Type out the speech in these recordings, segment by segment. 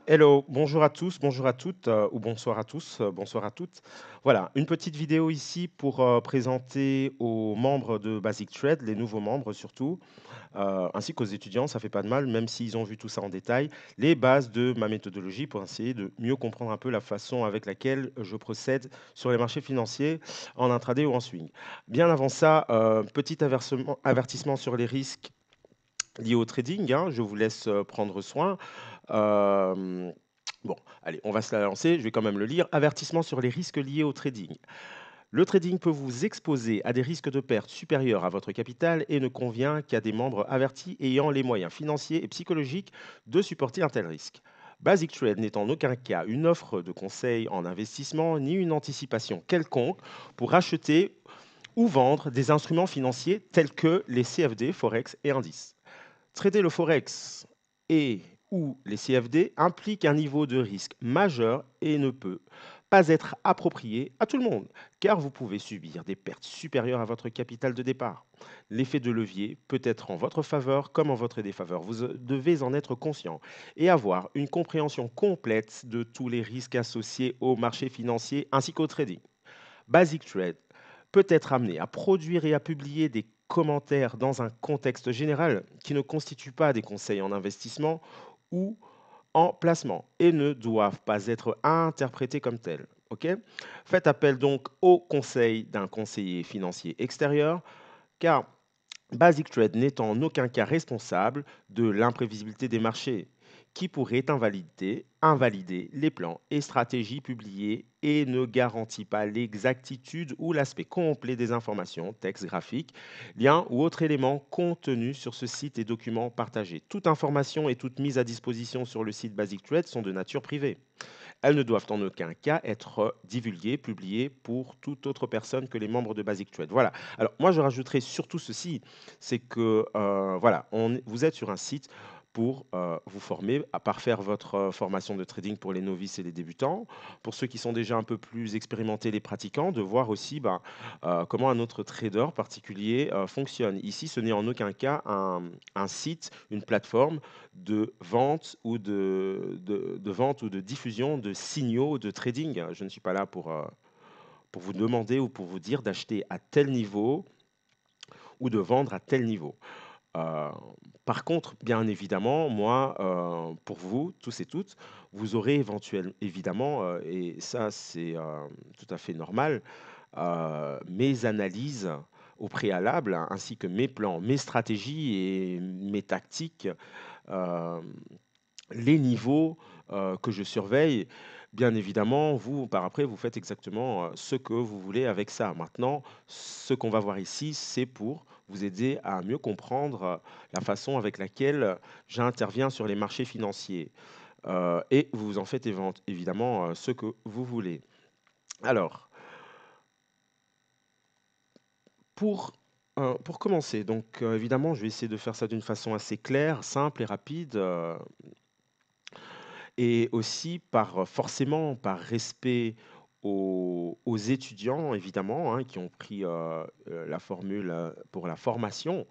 Hello, bonjour à tous, bonjour à toutes, ou bonsoir à tous, bonsoir à toutes. Voilà, une petite vidéo ici pour présenter aux membres de Basic Trade, les nouveaux membres surtout, ainsi qu'aux étudiants, ça fait pas de mal, même s'ils ont vu tout ça en détail, les bases de ma méthodologie pour essayer de mieux comprendre un peu la façon avec laquelle je procède sur les marchés financiers en intraday ou en swing. Bien avant ça, petit avertissement sur les risques liés au trading, hein, je vous laisse prendre soin. Euh, Bon, allez, on va se la lancer, je vais quand même le lire. Avertissement sur les risques liés au trading. Le trading peut vous exposer à des risques de perte supérieurs à votre capital et ne convient qu'à des membres avertis ayant les moyens financiers et psychologiques de supporter un tel risque. Basic Trade n'est en aucun cas une offre de conseil en investissement ni une anticipation quelconque pour acheter ou vendre des instruments financiers tels que les CFD, Forex et indices. Trader le Forex et ou les CFD implique un niveau de risque majeur et ne peut pas être approprié à tout le monde, car vous pouvez subir des pertes supérieures à votre capital de départ. L'effet de levier peut être en votre faveur comme en votre défaveur. Vous devez en être conscient et avoir une compréhension complète de tous les risques associés au marché financier ainsi qu'au trading. Basic Trade peut être amené à produire et à publier des commentaires dans un contexte général qui ne constituent pas des conseils en investissement ou en placement et ne doivent pas être interprétés comme tels. Ok. Faites appel donc au conseil d'un conseiller financier extérieur car Basic Trade n'est en aucun cas responsable de l'imprévisibilité des marchés, qui pourrait invalider les plans et stratégies publiés et ne garantit pas l'exactitude ou l'aspect complet des informations, textes, graphiques, liens ou autres éléments contenus sur ce site et documents partagés. Toute information et toute mise à disposition sur le site Basic Trade sont de nature privée. Elles ne doivent en aucun cas être divulguées, publiées pour toute autre personne que les membres de Basic Trade. Voilà. Alors moi, je rajouterai surtout ceci, c'est que voilà, vous êtes sur un site pour vous former à parfaire votre formation de trading pour les novices et les débutants. Pour ceux qui sont déjà un peu plus expérimentés, les pratiquants, de voir aussi comment un autre trader particulier fonctionne. Ici, ce n'est en aucun cas un site, une plateforme de vente ou de vente ou de diffusion de signaux de trading. Je ne suis pas là pour vous demander ou pour vous dire d'acheter à tel niveau ou de vendre à tel niveau. Euh, Par contre, bien évidemment, moi, pour vous, tous et toutes, vous aurez évidemment, et ça c'est tout à fait normal, mes analyses au préalable, hein, ainsi que mes plans, mes stratégies et mes tactiques euh, les niveaux que je surveille. Bien évidemment, vous, par après, vous faites exactement ce que vous voulez avec ça. Maintenant, ce qu'on va voir ici, c'est pour vous aider à mieux comprendre la façon avec laquelle j'interviens sur les marchés financiers. Et vous en faites évidemment ce que vous voulez. Alors, pour, pour commencer, donc évidemment, je vais essayer de faire ça d'une façon assez claire, simple et rapide. Et aussi forcément par respect aux étudiants évidemment, hein, qui ont pris, la formule, pour la formation,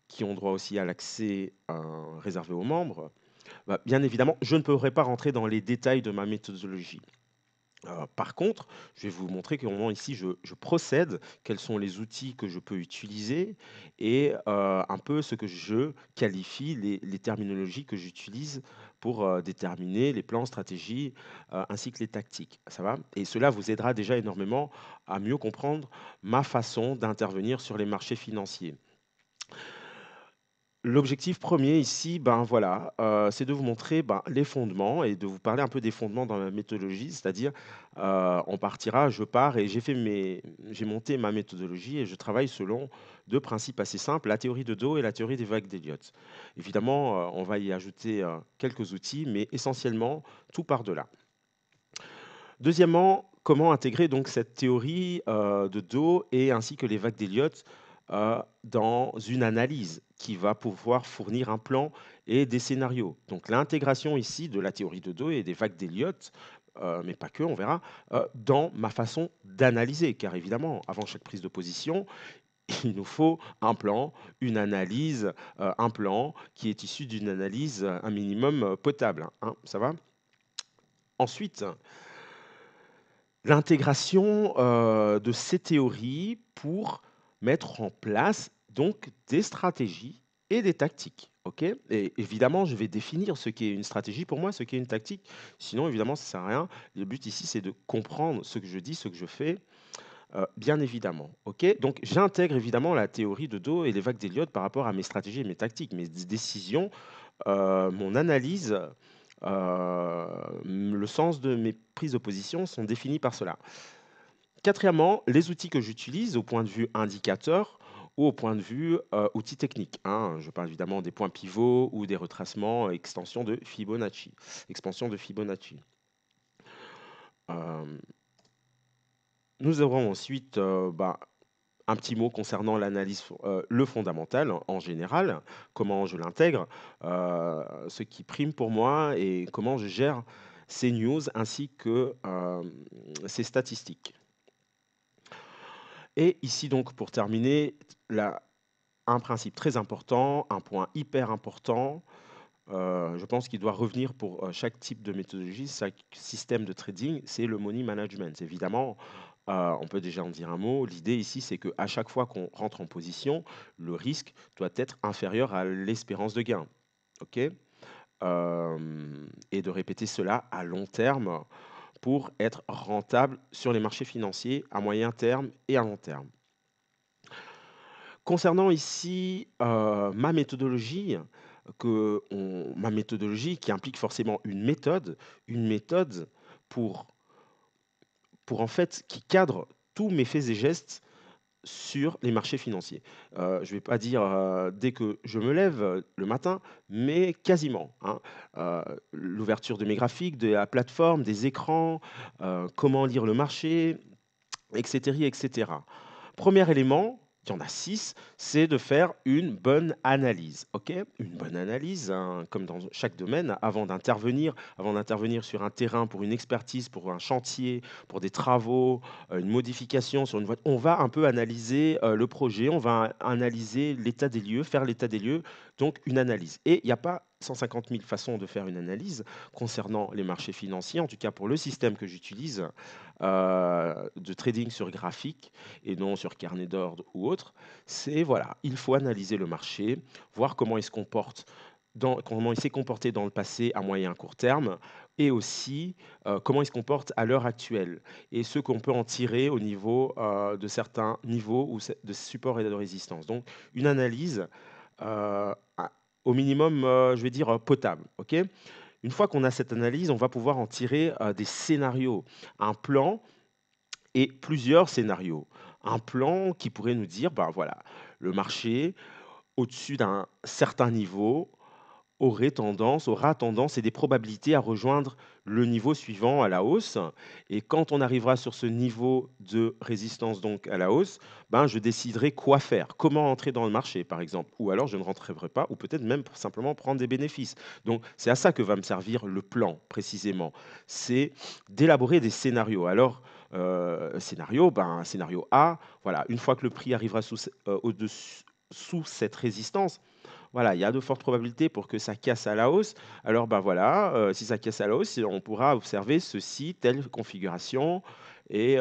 qui ont droit aussi à l'accès, réservé aux membres. Bah, bien évidemment, je ne pourrais pas rentrer dans les détails de ma méthodologie. Par contre, je vais vous montrer comment ici je procède, quels sont les outils que je peux utiliser et un peu ce que je qualifie, les terminologies que j'utilise pour déterminer les plans, stratégies, ainsi que les tactiques. Ça va? Et cela vous aidera déjà énormément à mieux comprendre ma façon d'intervenir sur les marchés financiers. L'objectif premier ici, ben voilà, c'est de vous montrer, ben, les fondements et de vous parler un peu des fondements dans ma méthodologie. C'est-à-dire, on partira, je pars et j'ai monté ma méthodologie et je travaille selon 2 principes assez simples, la théorie de Dow et la théorie des vagues d'Elliott. Évidemment, on va y ajouter, quelques outils, mais essentiellement, tout part de là. Deuxièmement, comment intégrer donc cette théorie de Dow et ainsi que les vagues d'Elliott dans une analyse qui va pouvoir fournir un plan et des scénarios. Donc l'intégration ici de la théorie de Dow et des vagues d'Elliott, mais pas que, on verra, dans ma façon d'analyser. Car évidemment, avant chaque prise de position, il nous faut un plan, une analyse, un plan qui est issu d'une analyse un minimum potable, hein. Ça va? Ensuite, l'intégration de ces théories pour mettre en place donc des stratégies et des tactiques. Ok. Et évidemment, je vais définir ce qu'est une stratégie pour moi, ce qu'est une tactique. Sinon, évidemment, ça ne sert à rien. Le but ici, c'est de comprendre ce que je dis, ce que je fais, bien évidemment. Ok. Donc, j'intègre évidemment la théorie de Do et les vagues d'Elliott par rapport à mes stratégies et mes tactiques, mes décisions, mon analyse, le sens de mes prises de position sont définis par cela. Quatrièmement, les outils que j'utilise au point de vue indicateur ou au point de vue outils techniques, hein. Je parle évidemment des points pivots ou des retracements, extension de Fibonacci, expansion de Fibonacci. Euh, Nous aurons ensuite un petit mot concernant l'analyse, le fondamental en général, comment je l'intègre, ce qui prime pour moi et comment je gère ces news ainsi que ces statistiques. Et ici donc pour terminer, un principe très important, un point hyper important, je pense qu'il doit revenir pour chaque type de méthodologie, chaque système de trading, c'est le money management. Évidemment, on peut déjà en dire un mot. L'idée ici, c'est qu'à chaque fois qu'on rentre en position, le risque doit être inférieur à l'espérance de gain. OK. Et de répéter cela à long terme pour être rentable sur les marchés financiers à moyen terme et à long terme. Concernant ici ma méthodologie qui implique forcément une méthode pour, en fait qui cadre tous mes faits et gestes sur les marchés financiers. Je ne vais pas dire dès que je me lève le matin, mais quasiment, hein. L'ouverture de mes graphiques, de la plateforme, des écrans, comment lire le marché, etc., etc. Premier élément, il y en a 6, c'est de faire une bonne analyse. Ok. Une bonne analyse, hein, comme dans chaque domaine, avant d'intervenir sur un terrain pour une expertise, pour un chantier, pour des travaux, une modification sur une voie, on va un peu analyser le projet, on va analyser l'état des lieux, faire l'état des lieux, donc une analyse. Et il n'y a pas 150 000 façons de faire une analyse concernant les marchés financiers, en tout cas pour le système que j'utilise de trading sur graphique et non sur carnet d'ordre ou autre. C'est voilà, il faut analyser le marché, voir comment il se comporte, comment il s'est comporté dans le passé à moyen court terme et aussi comment il se comporte à l'heure actuelle et ce qu'on peut en tirer au niveau de certains niveaux ou de support et de résistance. Donc une analyse au minimum, je vais dire potable. Ok. Une fois qu'on a cette analyse, on va pouvoir en tirer des scénarios, un plan et plusieurs scénarios. Un plan qui pourrait nous dire, ben voilà, le marché, au-dessus d'un certain niveau, aura tendance et des probabilités à rejoindre le niveau suivant à la hausse. Et quand on arrivera sur ce niveau de résistance donc à la hausse, ben je déciderai quoi faire, comment entrer dans le marché par exemple, ou alors je ne rentrerai pas, ou peut-être même pour simplement prendre des bénéfices. Donc c'est à ça que va me servir le plan précisément, c'est d'élaborer des scénarios. Alors scénario A, voilà, une fois que le prix arrivera sous cette résistance, voilà, il y a de fortes probabilités pour que ça casse à la hausse. Alors, ben voilà, si ça casse à la hausse, on pourra observer ceci, telle configuration et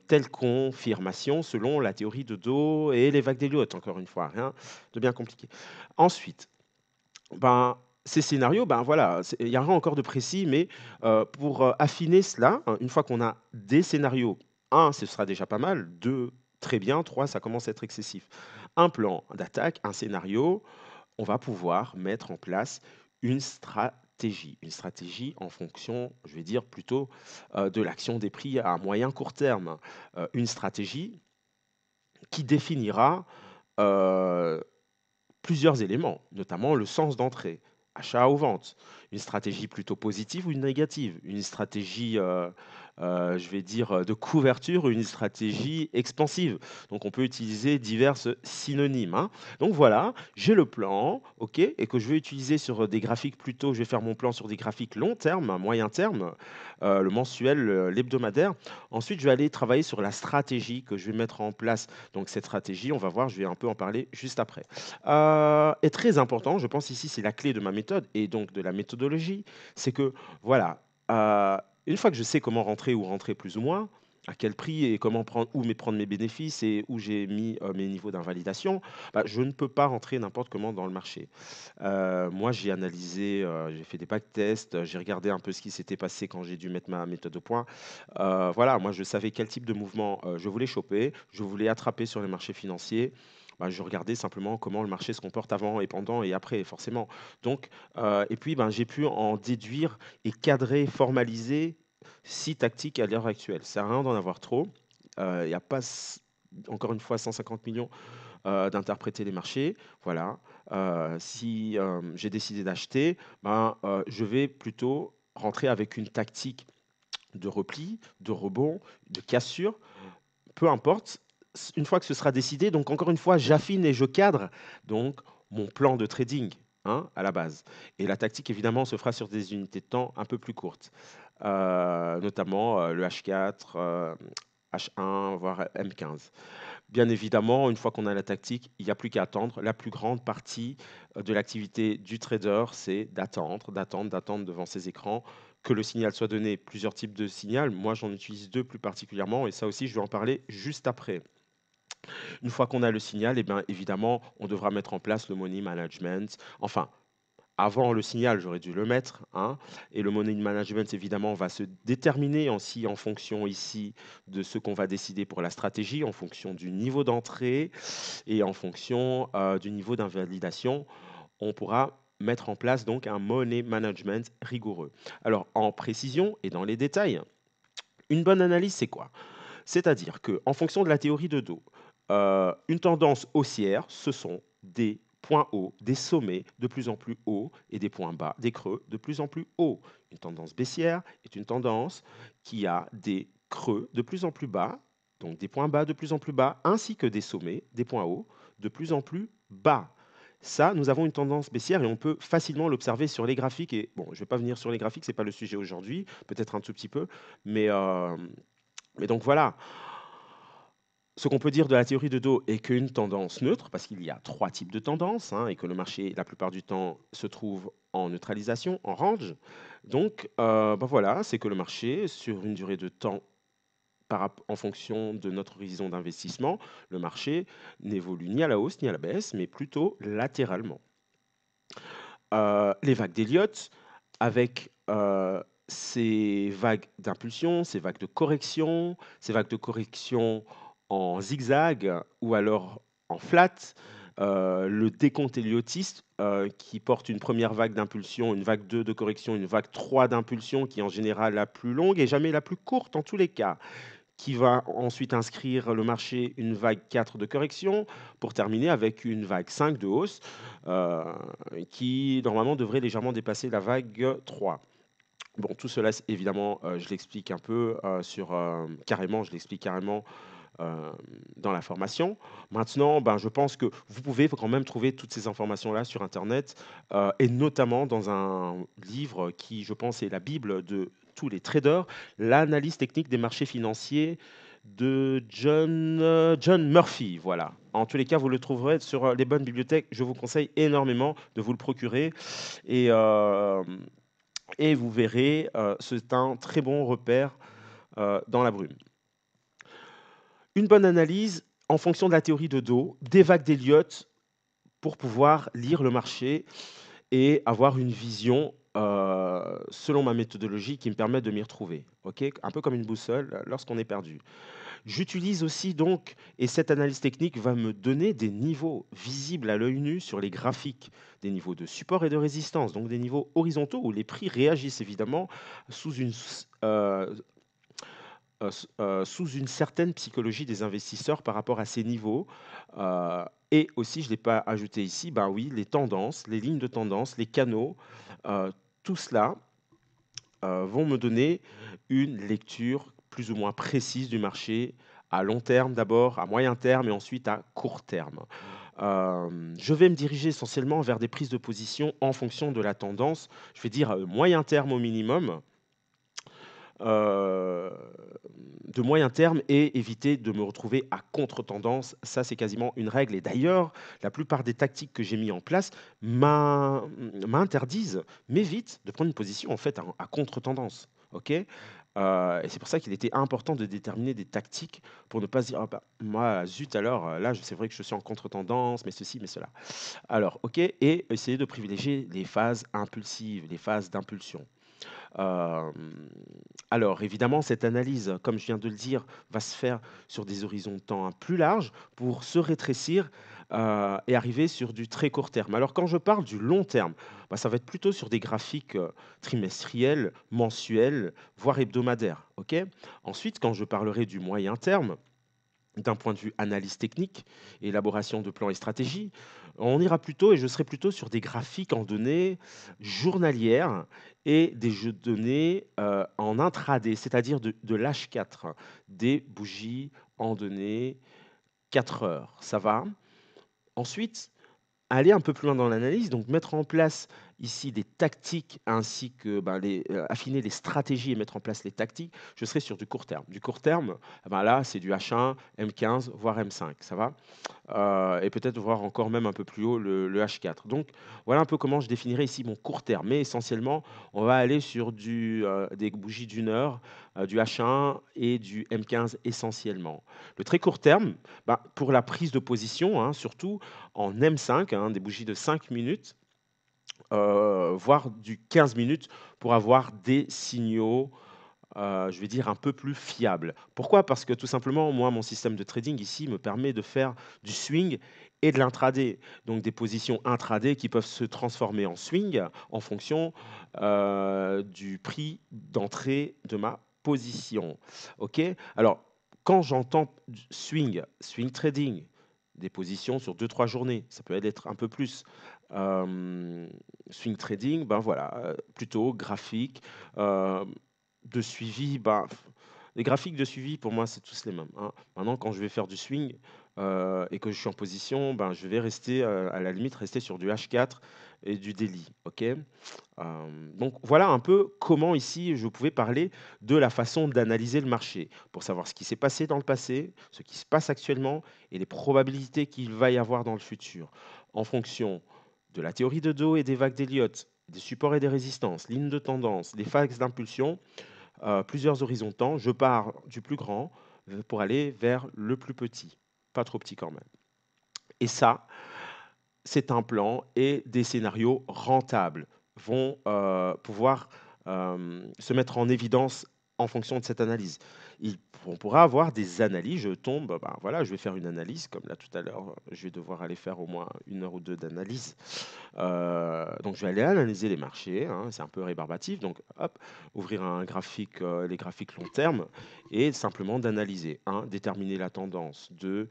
telle confirmation selon la théorie de Do et les vagues d'Elliott, encore une fois, rien de bien compliqué. Ensuite, ben, ces scénarios, ben voilà, il y a rien encore de précis, mais pour affiner cela, hein, une fois qu'on a des scénarios, un, ce sera déjà pas mal, deux, très bien, trois, ça commence à être excessif. Un plan d'attaque, un scénario, on va pouvoir mettre en place une stratégie en fonction, je vais dire plutôt, de l'action des prix à moyen court terme. Une stratégie qui définira euh, plusieurs éléments, notamment le sens d'entrée, achat ou vente, une stratégie plutôt positive ou une négative, une stratégie, je vais dire, de couverture ou une stratégie expansive. Donc on peut utiliser diverses synonymes, hein. Donc voilà, j'ai le plan, ok, et que je vais utiliser sur des graphiques plutôt, je vais faire mon plan sur des graphiques long terme, moyen terme, le mensuel, l'hebdomadaire. Ensuite, je vais aller travailler sur la stratégie que je vais mettre en place. Donc cette stratégie, on va voir, je vais un peu en parler juste après. Est très important, je pense ici c'est la clé de ma méthode et donc de la méthodologie, c'est que voilà, Une fois que je sais comment rentrer ou rentrer plus ou moins, à quel prix et comment prendre, prendre mes bénéfices et où j'ai mis mes niveaux d'invalidation, bah, je ne peux pas rentrer n'importe comment dans le marché. Moi, j'ai analysé, j'ai fait des backtests, j'ai regardé un peu ce qui s'était passé quand j'ai dû mettre ma méthode au point. Voilà, moi, je savais quel type de mouvement je voulais choper, je voulais attraper sur les marchés financiers. Bah, je regardais simplement comment le marché se comporte avant et pendant et après, forcément. Donc, et puis, ben, j'ai pu en déduire et cadrer, formaliser 6 tactiques à l'heure actuelle. Ça sert à rien d'en avoir trop. Il y a pas, encore une fois, 150 millions d'interpréter les marchés. Voilà. Si j'ai décidé d'acheter, ben, je vais plutôt rentrer avec une tactique de repli, de rebond, de cassure, peu importe. Une fois que ce sera décidé, donc encore une fois, j'affine et je cadre donc mon plan de trading, hein, à la base. Et la tactique, évidemment, se fera sur des unités de temps un peu plus courtes, notamment le H4, H1, voire M15. Bien évidemment, une fois qu'on a la tactique, il n'y a plus qu'à attendre. La plus grande partie de l'activité du trader, c'est d'attendre, d'attendre, d'attendre devant ses écrans que le signal soit donné. Plusieurs types de signal. Moi, j'en utilise deux plus particulièrement et ça aussi, je vais en parler juste après. Une fois qu'on a le signal, eh bien, évidemment, on devra mettre en place le money management. Enfin, avant le signal, j'aurais dû le mettre, hein. Et le money management, évidemment, va se déterminer aussi en fonction ici de ce qu'on va décider pour la stratégie, en fonction du niveau d'entrée et en fonction du niveau d'invalidation. On pourra mettre en place donc un money management rigoureux. Alors, en précision et dans les détails, une bonne analyse, c'est quoi? C'est-à-dire qu'en fonction de la théorie de dos, une tendance haussière, ce sont des points hauts, des sommets de plus en plus hauts et des points bas, des creux de plus en plus hauts. Une tendance baissière est une tendance qui a des creux de plus en plus bas, donc des points bas de plus en plus bas, ainsi que des sommets, des points hauts de plus en plus bas. Ça, nous avons une tendance baissière et on peut facilement l'observer sur les graphiques. Et bon, je ne vais pas venir sur les graphiques, ce n'est pas le sujet aujourd'hui, peut-être un tout petit peu, mais donc voilà, ce qu'on peut dire de la théorie de dos est qu'une tendance neutre, parce qu'il y a trois types de tendances, hein, et que le marché, la plupart du temps, se trouve en neutralisation, en range. Donc, ben voilà, c'est que le marché, sur une durée de temps en fonction de notre horizon d'investissement, le marché n'évolue ni à la hausse ni à la baisse, mais plutôt latéralement. Les vagues d'Elliott, avec ces vagues d'impulsion, ces vagues de correction, ces vagues de correction en zigzag ou alors en flat, le décompte Elliotiste qui porte une première vague d'impulsion, une vague 2 de correction, une vague 3 d'impulsion qui est en général la plus longue et jamais la plus courte en tous les cas, qui va ensuite inscrire le marché une vague 4 de correction pour terminer avec une vague 5 de hausse euh, qui normalement devrait légèrement dépasser la vague 3. Bon, tout cela, évidemment, je l'explique un peu carrément, je l'explique carrément euh, dans la formation. Maintenant, ben, je pense que vous pouvez quand même trouver toutes ces informations-là sur Internet et notamment dans un livre qui, je pense, est la Bible de tous les traders, l'analyse technique des marchés financiers de John Murphy. Voilà. En tous les cas, vous le trouverez sur les bonnes bibliothèques. Je vous conseille énormément de vous le procurer et, euh, et vous verrez, c'est un très bon repère dans la brume. Une bonne analyse en fonction de la théorie de dos, des vagues d'Elliott pour pouvoir lire le marché et avoir une vision selon ma méthodologie qui me permet de m'y retrouver. Okay, un peu comme une boussole lorsqu'on est perdu. J'utilise aussi donc, et cette analyse technique va me donner des niveaux visibles à l'œil nu sur les graphiques, des niveaux de support et de résistance, donc des niveaux horizontaux où les prix réagissent évidemment sous une, euh, sous une certaine psychologie des investisseurs par rapport à ces niveaux. Et aussi, je ne l'ai pas ajouté ici, ben oui, les tendances, les lignes de tendance, les canaux, tout cela vont me donner une lecture plus ou moins précise du marché à long terme d'abord, à moyen terme et ensuite à court terme. Je vais me diriger essentiellement vers des prises de position en fonction de la tendance. Je vais dire moyen terme au minimum, euh, de moyen terme et éviter de me retrouver à contre-tendance. Ça, c'est quasiment une règle. Et d'ailleurs, la plupart des tactiques que j'ai mis en place m'interdisent, m'évitent de prendre une position en fait à contre-tendance. Ok. Et c'est pour ça qu'il était important de déterminer des tactiques pour ne pas se dire, ah bah, moi, zut, alors là, c'est vrai que je suis en contre-tendance, mais ceci, mais cela. Alors, ok, et essayer de privilégier les phases impulsives, les phases d'impulsion. Hem, alors évidemment, cette analyse, comme je viens de le dire, va se faire sur des horizons de temps, hein, plus larges pour se rétrécir, et arriver sur du très court terme. Alors quand je parle du long terme, bah, ça va être plutôt sur des graphiques, trimestriels, mensuels, voire hebdomadaires, OK? Ensuite, quand je parlerai du moyen terme, d'un point de vue analyse technique, élaboration de plans et stratégies, on ira plutôt et je serai plutôt sur des graphiques en données journalières et des jeux de données en intraday, c'est-à-dire de l'H4, des bougies en données 4 heures. Ça va? Ensuite, aller un peu plus loin dans l'analyse, donc mettre en place ici des tactiques ainsi que ben, affiner les stratégies et mettre en place les tactiques, je serai sur du court terme. Du court terme, ben là, c'est du H1, M15, voire M5, ça va? Et peut-être voir encore même un peu plus haut le H4. Donc voilà un peu comment je définirais ici mon court terme. Mais essentiellement, on va aller sur des bougies d'une heure, du H1 et du M15 essentiellement. Le très court terme, bah, pour la prise de position, hein, surtout en M5, hein, des bougies de 5 minutes, voire du 15 minutes pour avoir des signaux je vais dire un peu plus fiable. Pourquoi? Parce que tout simplement, moi, mon système de trading ici me permet de faire du swing et de l'intraday. Donc des positions intraday qui peuvent se transformer en swing en fonction du prix d'entrée de ma position. OK? Alors, quand j'entends swing trading, des positions sur deux trois journées, ça peut être un peu plus. Euh, Swing trading, ben voilà, plutôt graphique, euh, de suivi, bah, les graphiques de suivi, pour moi, c'est tous les mêmes, hein. Maintenant, quand je vais faire du swing et que je suis en position, ben, je vais rester, à la limite, rester sur du H4 et du daily. OK. Donc, voilà un peu comment ici je pouvais parler de la façon d'analyser le marché pour savoir ce qui s'est passé dans le passé, ce qui se passe actuellement et les probabilités qu'il va y avoir dans le futur en fonction de la théorie de Dow et des vagues d'Elliott, des supports et des résistances, lignes de tendance, des phases d'impulsion, plusieurs horizontaux. Je pars du plus grand pour aller vers le plus petit, pas trop petit quand même. Et ça, c'est un plan et des scénarios rentables vont pouvoir se mettre en évidence en fonction de cette analyse. On pourra avoir des analyses, je tombe, ben voilà, je vais faire une analyse, comme là tout à l'heure, je vais devoir aller faire au moins une heure ou deux d'analyse. Donc je vais aller analyser les marchés, hein, c'est un peu rébarbatif, donc hop, ouvrir un graphique, les graphiques long terme et simplement d'analyser. Un, déterminer la tendance. Deux,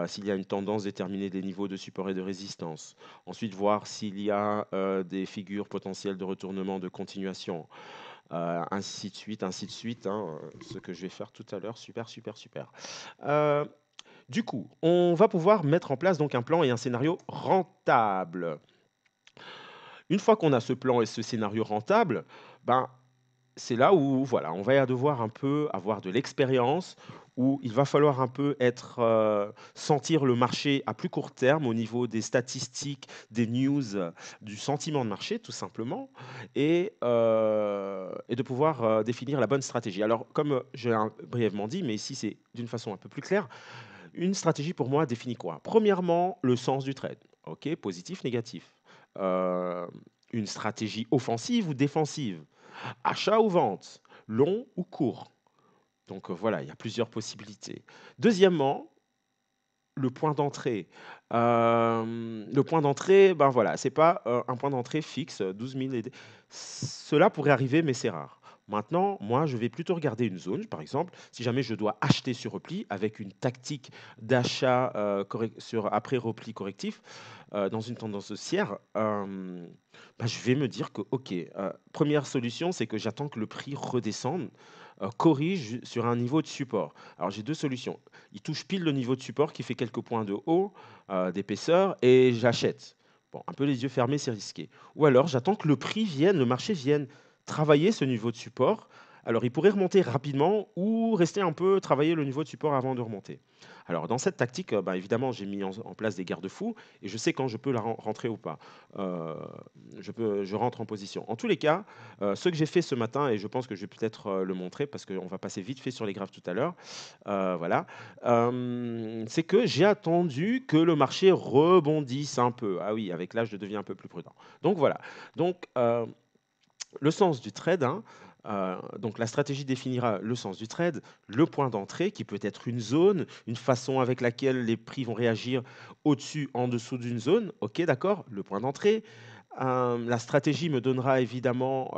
s'il y a une tendance, déterminer des niveaux de support et de résistance. Ensuite, voir s'il y a des figures potentielles de retournement, de continuation, ainsi de suite, hein, ce que je vais faire tout à l'heure. Super, super, super. Euh, du coup, on va pouvoir mettre en place donc un plan et un scénario rentable. Une fois qu'on a ce plan et ce scénario rentable, ben, c'est là où voilà, on va devoir un peu avoir de l'expérience, où il va falloir un peu être, sentir le marché à plus court terme au niveau des statistiques, des news, du sentiment de marché tout simplement et de pouvoir, définir la bonne stratégie. Alors comme, j'ai brièvement dit, mais ici c'est d'une façon un peu plus claire, une stratégie pour moi définit quoi? Premièrement, le sens du trade. OK, positif, négatif. Heu, une stratégie offensive ou défensive? Achat ou vente? Long ou court? Donc, voilà, il y a plusieurs possibilités. Deuxièmement, le point d'entrée. Le point d'entrée, ben, voilà, c'est pas, un point d'entrée fixe, 12 000 et des cela pourrait arriver, mais c'est rare. Maintenant, moi, je vais plutôt regarder une zone, par exemple, si jamais je dois acheter sur repli avec une tactique d'achat, après repli correctif, dans une tendance haussière, bah, je vais me dire que OK, 1 solution, c'est que j'attends que le prix redescende, corrige sur un niveau de support. Alors j'ai 2 solutions. Il touche pile le niveau de support qui fait quelques points de haut, d'épaisseur et j'achète. Bon, un peu les yeux fermés, c'est risqué. Ou alors j'attends que le prix vienne, le marché vienne travailler ce niveau de support Alors, il pourrait remonter rapidement ou rester un peu, travailler le niveau de support avant de remonter. Alors, dans cette tactique, bah, évidemment, j'ai mis en place des garde-fous et je sais quand je peux rentrer ou pas. Euh, je rentre en position. En tous les cas, ce que j'ai fait ce matin, et je pense que je vais peut-être le montrer parce qu'on va passer vite fait sur les graphes tout à l'heure, voilà, c'est que j'ai attendu que le marché rebondisse un peu. Ah oui, avec l'âge, je deviens un peu plus prudent. Donc voilà. Donc, le sens du trade, hein, donc la stratégie définira le sens du trade, le point d'entrée qui peut être une zone, une façon avec laquelle les prix vont réagir au-dessus, en dessous d'une zone. Ok, d'accord, le point d'entrée. La stratégie me donnera évidemment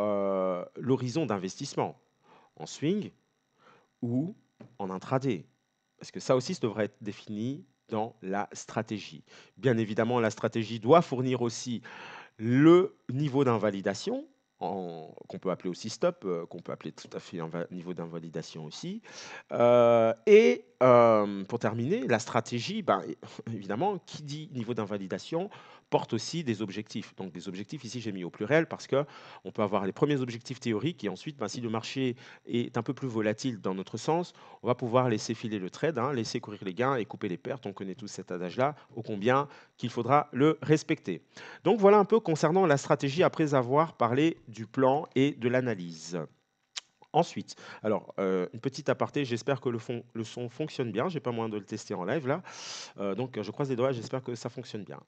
l'horizon d'investissement en swing ou en intraday. Parce que ça aussi, ça devrait être défini dans la stratégie. Bien évidemment, la stratégie doit fournir aussi le niveau d'invalidation, qu'on peut appeler aussi stop, qu'on peut appeler tout à fait niveau d'invalidation aussi. Et pour terminer, la stratégie, ben, évidemment, qui dit niveau d'invalidation porte aussi des objectifs. Donc des objectifs, ici j'ai mis au pluriel parce que on peut avoir les premiers objectifs théoriques et ensuite, ben, si le marché est un peu plus volatile dans notre sens, on va pouvoir laisser filer le trade, hein, laisser courir les gains et couper les pertes. On connaît tous cet adage-là, ô combien qu'il faudra le respecter. Donc voilà un peu concernant la stratégie après avoir parlé du plan et de l'analyse. Ensuite, alors une petite aparté, j'espère que le son fonctionne bien, j'ai pas moyen de le tester en live là, donc je croise les doigts, j'espère que ça fonctionne bien.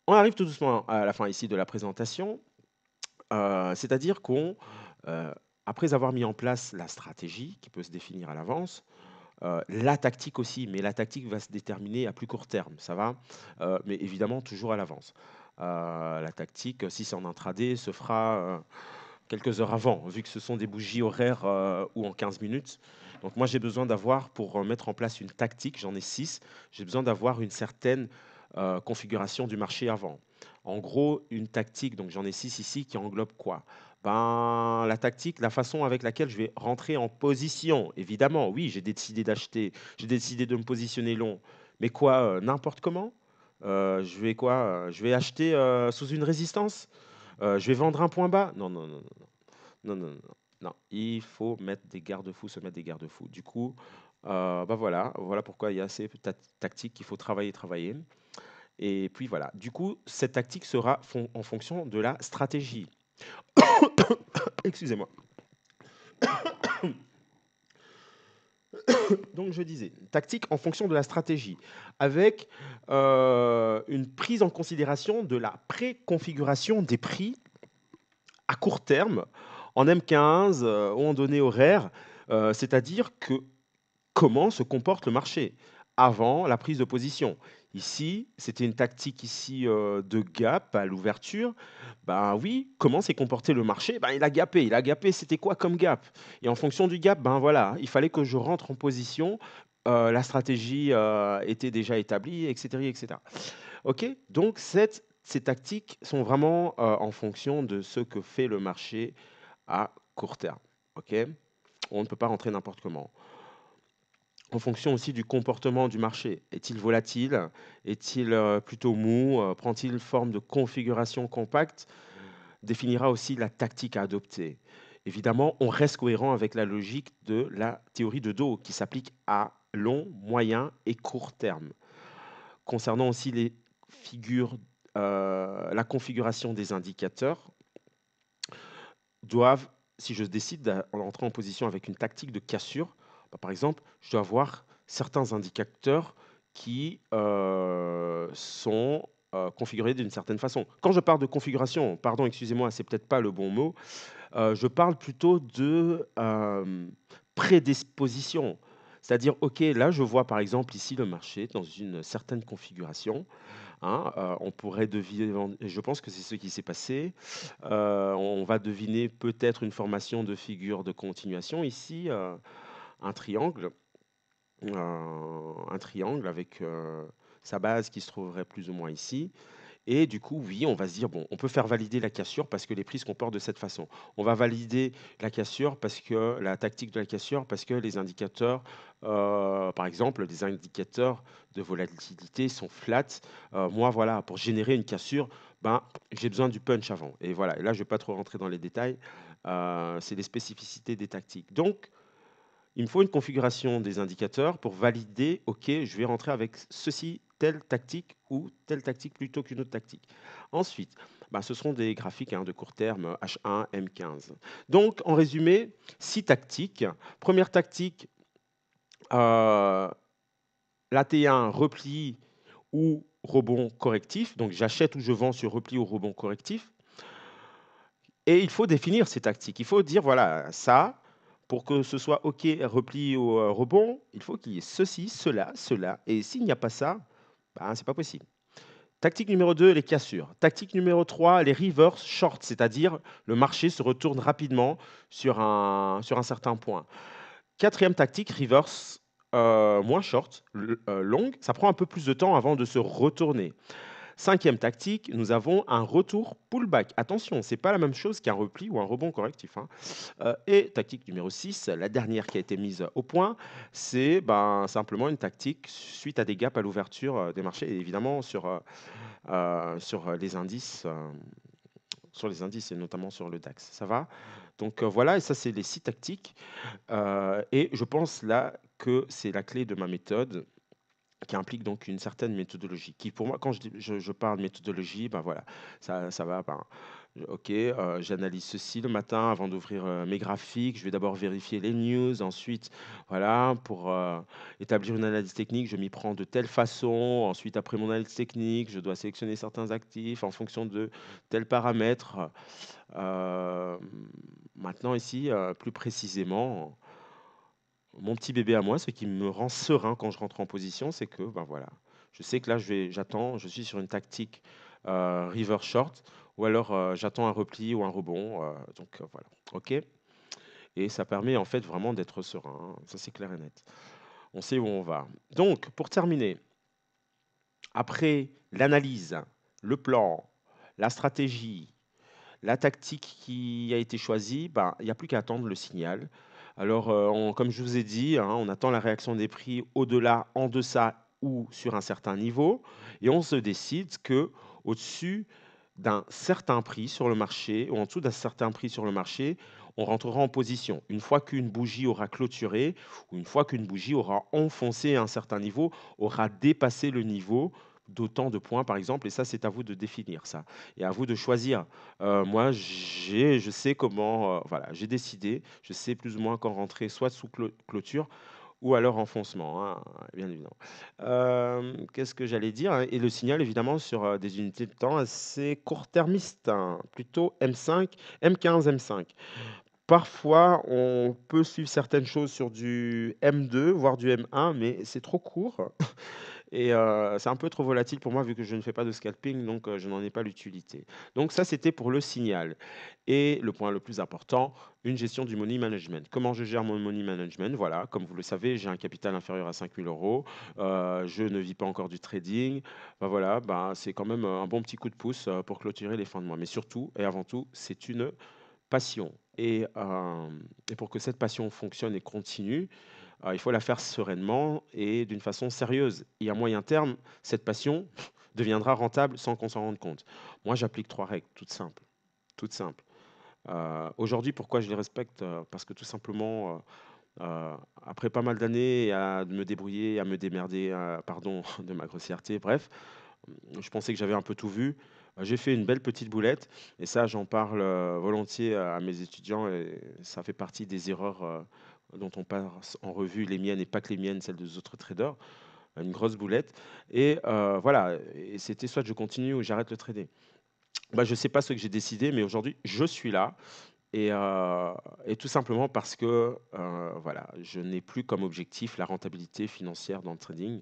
On arrive tout doucement à la fin ici de la présentation, c'est-à-dire après avoir mis en place la stratégie qui peut se définir à l'avance, la tactique aussi, mais la tactique va se déterminer à plus court terme, ça va? Mais évidemment toujours à l'avance. La tactique, si c'est en intraday, se fera, quelques heures avant, vu que ce sont des bougies horaires, ou en 15 minutes. Donc moi, j'ai besoin d'avoir pour, mettre en place une tactique, j'en ai 6, j'ai besoin d'avoir une certaine, configuration du marché avant. En gros, une tactique, donc j'en ai 6 ici qui englobe quoi? Ben, la tactique, la façon avec laquelle je vais rentrer en position. Évidemment, oui, j'ai décidé d'acheter, j'ai décidé de me positionner long. Mais quoi, n'importe comment? Je vais quoi? Je vais acheter, sous une résistance? Je vais vendre un point bas? Non, non, non, non, non, non, non, non, non. Il faut mettre des garde-fous, se mettre des garde-fous. Du coup, bah voilà, voilà pourquoi il y a ces tactiques qu'il faut travailler, travailler. Et puis voilà. Du coup, cette tactique sera en fonction de la stratégie. Excusez-moi. Donc je disais, tactique en fonction de la stratégie, avec une prise en considération de la préconfiguration des prix à court terme en M15 ou en données horaires, c'est-à-dire que comment se comporte le marché avant la prise de position. Ici, c'était une tactique ici de gap à l'ouverture. Ben oui, comment s'est comporté le marché? Ben, il a gapé. Il a gapé, c'était quoi comme gap? Et en fonction du gap, ben voilà, il fallait que je rentre en position. La stratégie était déjà établie, etc., etc. Ok, donc ces tactiques sont vraiment en fonction de ce que fait le marché à court terme. Ok, on ne peut pas rentrer n'importe comment. En fonction aussi du comportement du marché. Est-il volatile? Est-il plutôt mou? Prend-il forme de configuration compacte? Définira aussi la tactique à adopter. Évidemment, on reste cohérent avec la logique de la théorie de Dow qui s'applique à long, moyen et court terme. Concernant aussi les figures, la configuration des indicateurs doivent, si je décide d'entrer en position avec une tactique de cassure, bah, par exemple, je dois avoir certains indicateurs qui sont configurés d'une certaine façon. Quand je parle de configuration, pardon, excusez-moi, c'est peut-être pas le bon mot, je parle plutôt de prédisposition. C'est-à-dire, OK, là, je vois par exemple ici le marché dans une certaine configuration. Hein, on pourrait deviner, je pense que c'est ce qui s'est passé. On va deviner peut-être une formation de figure de continuation ici, un triangle, un triangle avec sa base qui se trouverait plus ou moins ici. Et du coup, oui, on va se dire, bon, on peut faire valider la cassure parce que les prix se comportent de cette façon. On va valider la cassure parce que la tactique de la cassure, parce que les indicateurs, par exemple, les indicateurs de volatilité sont flats. Moi, voilà, pour générer une cassure, ben, j'ai besoin du punch avant. Et voilà, et là, je ne vais pas trop rentrer dans les détails. C'est les spécificités des tactiques. Donc, il me faut une configuration des indicateurs pour valider, OK, je vais rentrer avec ceci, telle tactique ou telle tactique plutôt qu'une autre tactique. Ensuite, bah, ce seront des graphiques hein, de court terme H1, M15. Donc, en résumé, 6 tactiques. Première tactique, euh, la T1, repli ou rebond correctif. Donc, j'achète ou je vends sur repli ou rebond correctif. Et il faut définir ces tactiques. Il faut dire, voilà, ça, pour que ce soit OK, repli ou rebond, il faut qu'il y ait ceci, cela, cela. Et s'il n'y a pas ça, ben, ce n'est pas possible. Tactique numéro 2, les cassures. Tactique numéro 3, les reverse shorts, c'est-à-dire le marché se retourne rapidement sur un certain point. Quatrième tactique, reverse moins short, long. Ça prend un peu plus de temps avant de se retourner. Cinquième tactique, nous avons un retour pullback. Attention, ce n'est pas la même chose qu'un repli ou un rebond correctif, hein. Et tactique numéro 6, la dernière qui a été mise au point, c'est ben, simplement une tactique suite à des gaps à l'ouverture des marchés, et évidemment sur les indices. Sur les indices et notamment sur le DAX. Ça va? Donc voilà, et ça c'est les 6 tactiques. Et je pense là que c'est la clé de ma méthode qui implique donc une certaine méthodologie. Qui pour moi, quand je parle méthodologie, ben voilà, ça va. Ben, ok, j'analyse ceci le matin avant d'ouvrir mes graphiques. Je vais d'abord vérifier les news. Ensuite, voilà, pour établir une analyse technique, je m'y prends de telle façon. Ensuite, après mon analyse technique, je dois sélectionner certains actifs en fonction de tels paramètres. Euh, Maintenant, ici, plus précisément, mon petit bébé à moi, ce qui me rend serein quand je rentre en position, c'est que ben voilà, je sais que là, j'attends, je suis sur une tactique river short, ou alors j'attends un repli ou un rebond. Donc voilà, ok. Et ça permet en fait vraiment d'être serein, hein. Ça c'est clair et net. On sait où on va. Donc pour terminer, après l'analyse, le plan, la stratégie, la tactique qui a été choisie, ben, il n'y a plus qu'à attendre le signal. Alors, comme je vous ai dit, hein, on attend la réaction des prix au-delà, en deçà ou sur un certain niveau. Et on se décide que au-dessus d'un certain prix sur le marché ou en dessous d'un certain prix sur le marché, on rentrera en position. Une fois qu'une bougie aura clôturé ou une fois qu'une bougie aura enfoncé un certain niveau, aura dépassé le niveau d'autant de points, par exemple. Et ça, c'est à vous de définir ça. Et à vous de choisir. Moi, je sais comment, voilà, j'ai décidé, je sais plus ou moins quand rentrer, soit sous clôture ou alors enfoncement, hein, bien évidemment. Qu'est-ce que j'allais dire, hein? Et le signal, évidemment, sur des unités de temps assez court-termistes, hein, plutôt M5, M15, M5. Parfois, on peut suivre certaines choses sur du M2, voire du M1, mais c'est trop court. Et c'est un peu trop volatile pour moi vu que je ne fais pas de scalping, donc je n'en ai pas l'utilité. Donc ça, c'était pour le signal. Et le point le plus important, une gestion du money management. Comment je gère mon money management? Voilà, comme vous le savez, j'ai un capital inférieur à 5 000 euros. Je ne vis pas encore du trading. Ben voilà, ben, c'est quand même un bon petit coup de pouce pour clôturer les fins de mois. Mais surtout et avant tout, c'est une passion. Et pour que cette passion fonctionne et continue, il faut la faire sereinement et d'une façon sérieuse. Et à moyen terme, cette passion deviendra rentable sans qu'on s'en rende compte. Moi, j'applique 3 règles, toutes simples. Toutes simples. Aujourd'hui, pourquoi je les respecte? Parce que tout simplement, après pas mal d'années à me débrouiller, à me démerder, pardon de ma grossièreté, bref, je pensais que j'avais un peu tout vu. J'ai fait une belle petite boulette et ça, j'en parle volontiers à mes étudiants et ça fait partie des erreurs dont on passe en revue, les miennes et pas que les miennes, celles des autres traders. Une grosse boulette. Et voilà, et c'était soit je continue ou j'arrête le trading. Bah, je ne sais pas ce que j'ai décidé, mais aujourd'hui, je suis là. Et, euh, et tout simplement parce que voilà, je n'ai plus comme objectif la rentabilité financière dans le trading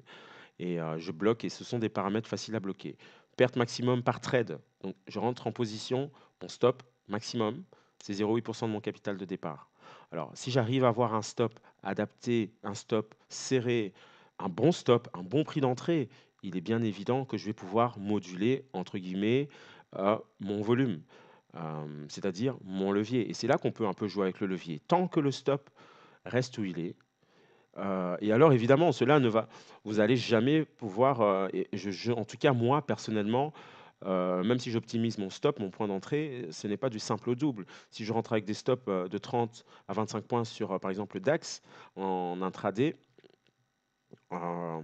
et je bloque et ce sont des paramètres faciles à bloquer. Perte maximum par trade. Donc je rentre en position, mon stop maximum, c'est 0,8% de mon capital de départ. Alors si j'arrive à avoir un stop adapté, un stop serré, un bon stop, un bon prix d'entrée, il est bien évident que je vais pouvoir moduler, entre guillemets, mon volume, c'est-à-dire mon levier. Et c'est là qu'on peut un peu jouer avec le levier. Tant que le stop reste où il est, et alors évidemment, cela ne va vous allez jamais pouvoir, et en tout cas moi personnellement, même si j'optimise mon stop, mon point d'entrée, ce n'est pas du simple au double. Si je rentre avec des stops de 30 à 25 points sur, par exemple, le DAX en intraday, euh,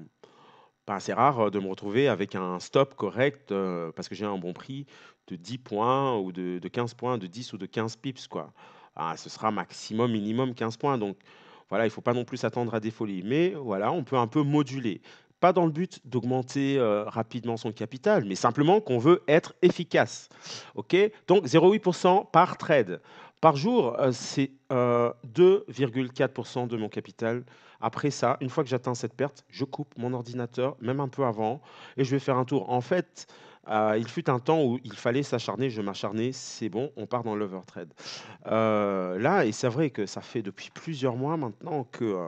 pas assez rare de me retrouver avec un stop correct parce que j'ai un bon prix de 10 points ou de 15 points, de 10 ou de 15 pips, quoi. Ah, ce sera maximum, minimum 15 points. Donc voilà, il ne faut pas non plus s'attendre à des folies. Mais voilà, on peut un peu moduler. Pas dans le but d'augmenter rapidement son capital, mais simplement qu'on veut être efficace. OK? Donc 0,8% par trade. Par jour, c'est 2,4% de mon capital. Après ça, une fois que j'atteins cette perte, je coupe mon ordinateur, même un peu avant, et je vais faire un tour. En fait, il fut un temps où il fallait s'acharner, je m'acharnais, c'est bon, on part dans l'overtrade. Là, et c'est vrai que ça fait depuis plusieurs mois maintenant que,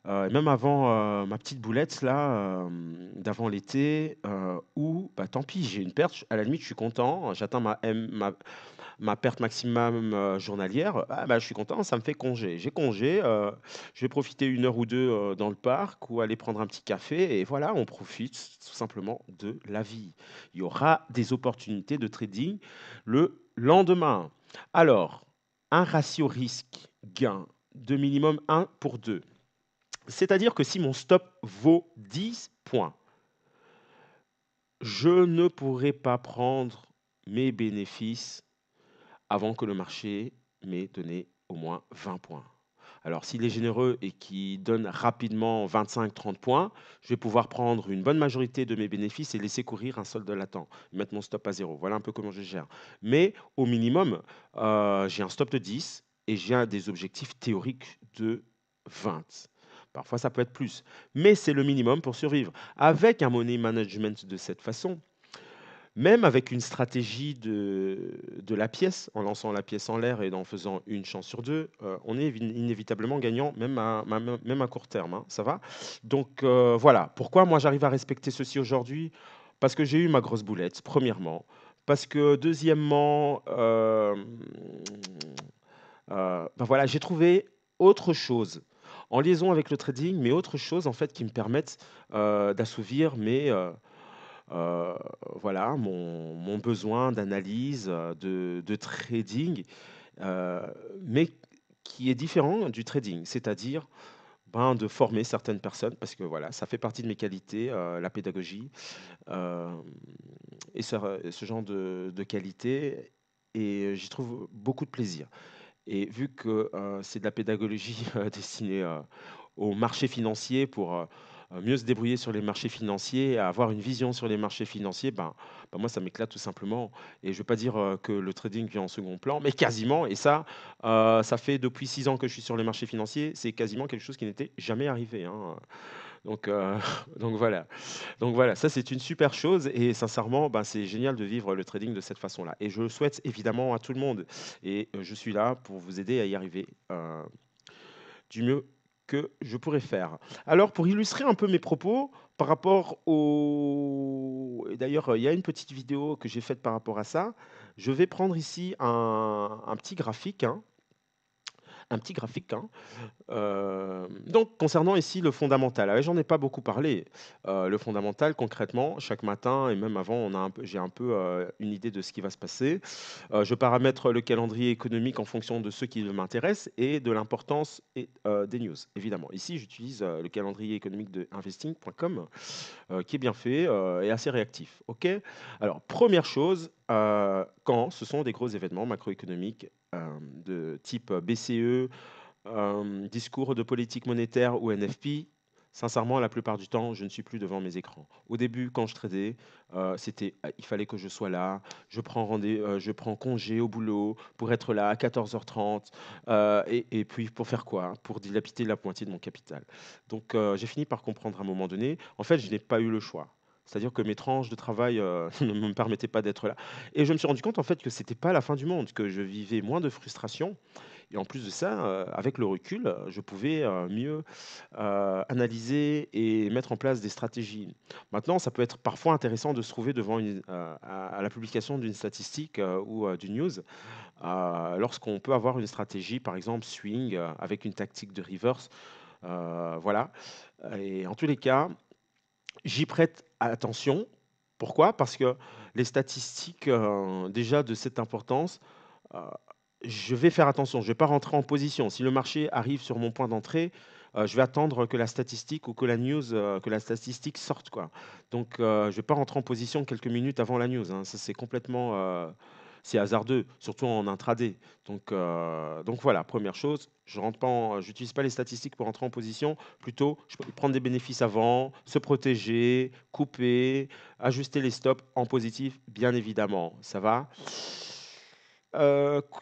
même avant ma petite boulette là, d'avant l'été, où bah, tant pis, j'ai une perte, à la limite je suis content, j'atteins ma perte maximum journalière, ah, bah, je suis content, ça me fait congé. J'ai congé, je vais profiter une heure ou deux dans le parc ou aller prendre un petit café et voilà, on profite tout simplement de la vie. Il y aura des opportunités de trading le lendemain. Alors, un ratio risque-gain de minimum 1 pour 2. C'est-à-dire que si mon stop vaut 10 points, je ne pourrai pas prendre mes bénéfices avant que le marché m'ait donné au moins 20 points. Alors, s'il est généreux et qu'il donne rapidement 25-30 points, je vais pouvoir prendre une bonne majorité de mes bénéfices et laisser courir un solde latent, mettre mon stop à zéro. Voilà un peu comment je gère. Mais au minimum, j'ai un stop de 10 et j'ai des objectifs théoriques de 20. Parfois, ça peut être plus, mais c'est le minimum pour survivre. Avec un money management de cette façon, même avec une stratégie de la pièce, en lançant la pièce en l'air et en faisant une chance sur deux, on est inévitablement gagnant, même à court terme, hein, ça va? Donc voilà, pourquoi moi j'arrive à respecter ceci aujourd'hui? Parce que j'ai eu ma grosse boulette, premièrement. Parce que deuxièmement, ben voilà, j'ai trouvé autre chose en liaison avec le trading, mais autre chose en fait qui me permettent d'assouvir Heu, voilà, mon besoin d'analyse, de trading, heu, mais qui est différent du trading. C'est-à-dire, ben, de former certaines personnes parce que voilà, ça fait partie de mes qualités, la pédagogie, hem et ce genre de qualité et j'y trouve beaucoup de plaisir et vu que, c'est de la pédagogie, destinée, au marché financier pour, mieux se débrouiller sur les marchés financiers, avoir une vision sur les marchés financiers, ben moi ça m'éclate tout simplement et je ne veux pas dire, que le trading vient en second plan, mais quasiment et ça fait depuis 6 ans que je suis sur les marchés financiers, c'est quasiment quelque chose qui n'était jamais arrivé, hein, donc donc voilà. Donc voilà, ça c'est une super chose et sincèrement, ben, c'est génial de vivre le trading de cette façon-là et je le souhaite évidemment à tout le monde et je suis là pour vous aider à y arriver, du mieux que je pourrais faire. Alors pour illustrer un peu mes propos par rapport au et d'ailleurs, il y a une petite vidéo que j'ai faite par rapport à ça. Je vais prendre ici un petit graphique, hein, un petit graphique, hein. Donc concernant ici le fondamental, ah ouais, j'en ai pas beaucoup parlé. Le fondamental concrètement, chaque matin et même avant, j'ai un peu, une idée de ce qui va se passer. Je paramètre le calendrier économique en fonction de ce qui m'intéresse et de l'importance des news, évidemment. Ici, j'utilise, le calendrier économique de investing.com, qui est bien fait, et assez réactif. OK? Alors première chose, quand ce sont des gros événements macroéconomiques, de type BCE, discours de politique monétaire ou NFP, sincèrement, la plupart du temps, je ne suis plus devant mes écrans. Au début, quand je tradais, il fallait que je sois là. Je prends congé au boulot pour être là à 14h30. Et puis, pour faire quoi? Pour dilapider la moitié de mon capital. Donc, j'ai fini par comprendre à un moment donné, en fait, je n'ai pas eu le choix. C'est-à-dire que mes tranches de travail ne me permettaient pas d'être là. Et je me suis rendu compte en fait que c'était pas la fin du monde, que je vivais moins de frustration et en plus de ça, avec le recul, je pouvais, mieux, analyser et mettre en place des stratégies. Maintenant, ça peut être parfois intéressant de se trouver devant à la publication d'une statistique, ou, d'une news, lorsqu'on peut avoir une stratégie, par exemple swing, avec une tactique de reverse, voilà et en tous les cas, j'y prête attention Pourquoi? Parce que les statistiques, déjà de cette importance, heu, je vais faire attention, je vais pas rentrer en position. Si le marché arrive sur mon point d'entrée, je vais attendre que la statistique ou que la news, que la statistique sorte, quoi. Donc, je vais pas rentrer en position quelques minutes avant la news, hein. Ça, c'est complètement, c'est hasardeux, surtout en intraday. Donc voilà, première chose, je rentre pas en j'utilise pas les statistiques pour rentrer en position. Plutôt, je peux prendre des bénéfices avant, se protéger, couper, ajuster les stops en positif, bien évidemment. Ça va?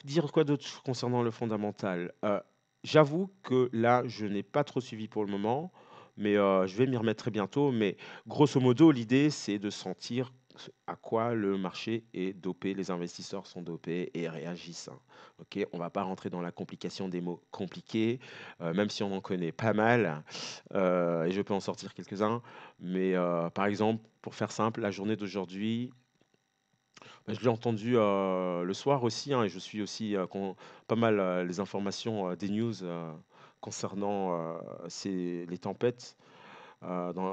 Dire quoi d'autre concernant le fondamental? J'avoue que là, je n'ai pas trop suivi pour le moment, mais je vais m'y remettre très bientôt. Mais grosso modo, l'idée, c'est de sentir à quoi le marché est dopé, les investisseurs sont dopés et réagissent, hein. OK? On va pas rentrer dans la complication des mots compliqués, même si on en connaît pas mal, et je peux en sortir quelques-uns. Mais par exemple, pour faire simple, la journée d'aujourd'hui, bah, je l'ai entendu, le soir aussi, hein, et je suis aussi, pas mal, les informations, des news, concernant, les tempêtes,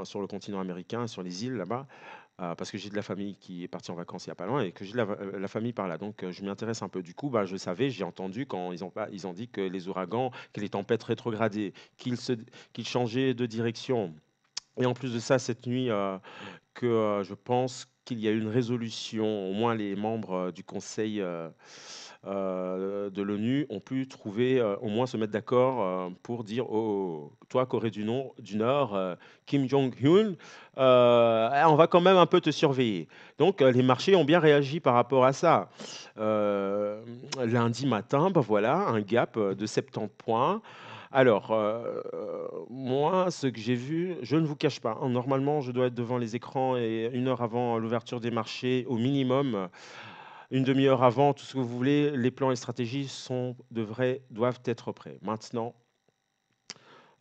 sur le continent américain, sur les îles là-bas, parce que j'ai de la famille qui est partie en vacances il y a pas loin et que j'ai de la famille par là. Donc, je m'y intéresse un peu. Du coup, bah, je savais, j'ai entendu quand ils ont dit que les ouragans, que les tempêtes rétrogradaient, qu'ils changeaient de direction, et en plus de ça, cette nuit, que, je pense qu'il y a eu une résolution, au moins les membres, du conseil, de l'ONU ont pu trouver, au moins se mettre d'accord, pour dire: «Oh, toi Corée du Nord, Kim Jong-un, on va quand même un peu te surveiller». Donc, les marchés ont bien réagi par rapport à ça. Lundi matin, bah, voilà, un gap, de 70 points. Alors, moi, ce que j'ai vu, je ne vous cache pas, hein, normalement, je dois être devant les écrans et 1 heure avant l'ouverture des marchés au minimum, 1/2 heure avant, tout ce que vous voulez. Les plans et stratégies doivent être prêts. Maintenant,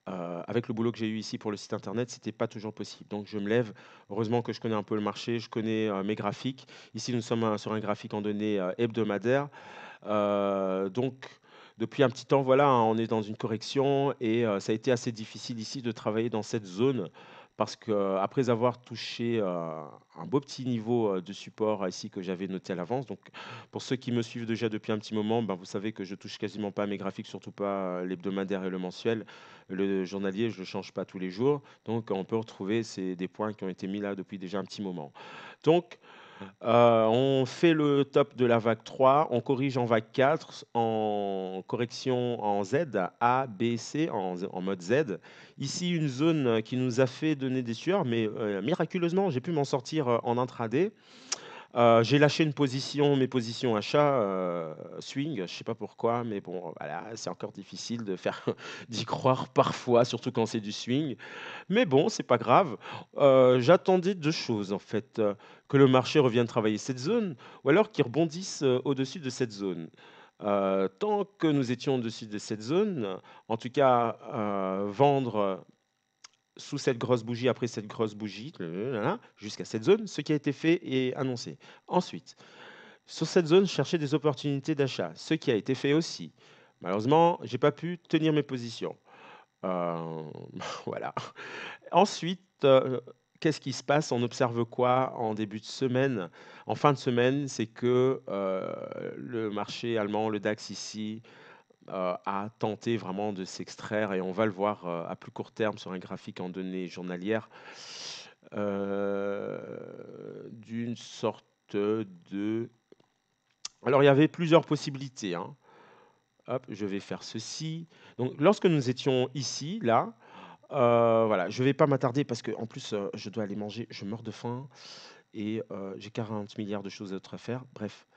avec le boulot que j'ai eu ici pour le site internet, c'était pas toujours possible. Donc je me lève, heureusement que je connais un peu le marché, je connais, mes graphiques. Ici, nous sommes, sur un graphique en données, hebdomadaires. Donc depuis un petit temps, voilà, hein, on est dans une correction et ça a été assez difficile ici de travailler dans cette zone parce qu'après avoir touché, un beau petit niveau, de support ici que j'avais noté à l'avance. Donc pour ceux qui me suivent déjà depuis un petit moment, ben, vous savez que je touche quasiment pas à mes graphiques, surtout pas, l'hebdomadaire et le mensuel. Le journalier, je le change pas tous les jours. Donc on peut retrouver des points qui ont été mis là depuis déjà un petit moment. Donc on fait le top de la vague 3, on corrige en vague 4, en correction en Z, A, B, C, en mode Z. Ici, une zone qui nous a fait donner des sueurs, mais miraculeusement, j'ai pu m'en sortir en intraday. J'ai lâché mes positions achats, swing, je sais pas pourquoi, mais bon, voilà, c'est encore difficile de faire d'y croire parfois, surtout quand c'est du swing. Mais bon, c'est pas grave. J'attendais 2 choses en fait, que le marché revienne travailler cette zone ou alors qu'il rebondisse, au-dessus de cette zone. Tant que nous étions au-dessus de cette zone, en tout cas, vendre sous cette grosse bougie, après cette grosse bougie, jusqu'à cette zone, ce qui a été fait et annoncé. Ensuite, sur cette zone, chercher des opportunités d'achat, ce qui a été fait aussi. Malheureusement, j'ai pas pu tenir mes positions. Heu, voilà. Ensuite, qu'est-ce qui se passe? On observe quoi en début de semaine? En fin de semaine, c'est que, le marché allemand, le DAX ici, a tenté vraiment de s'extraire et on va le voir, à plus court terme sur un graphique en données journalières, d'une sorte de alors il y avait plusieurs possibilités, hein. Hop, je vais faire ceci. Donc lorsque nous étions ici, là, voilà, je vais pas m'attarder parce qu'en plus, je dois aller manger, je meurs de faim et j'ai 40 milliards de choses d'autres à faire. Bref,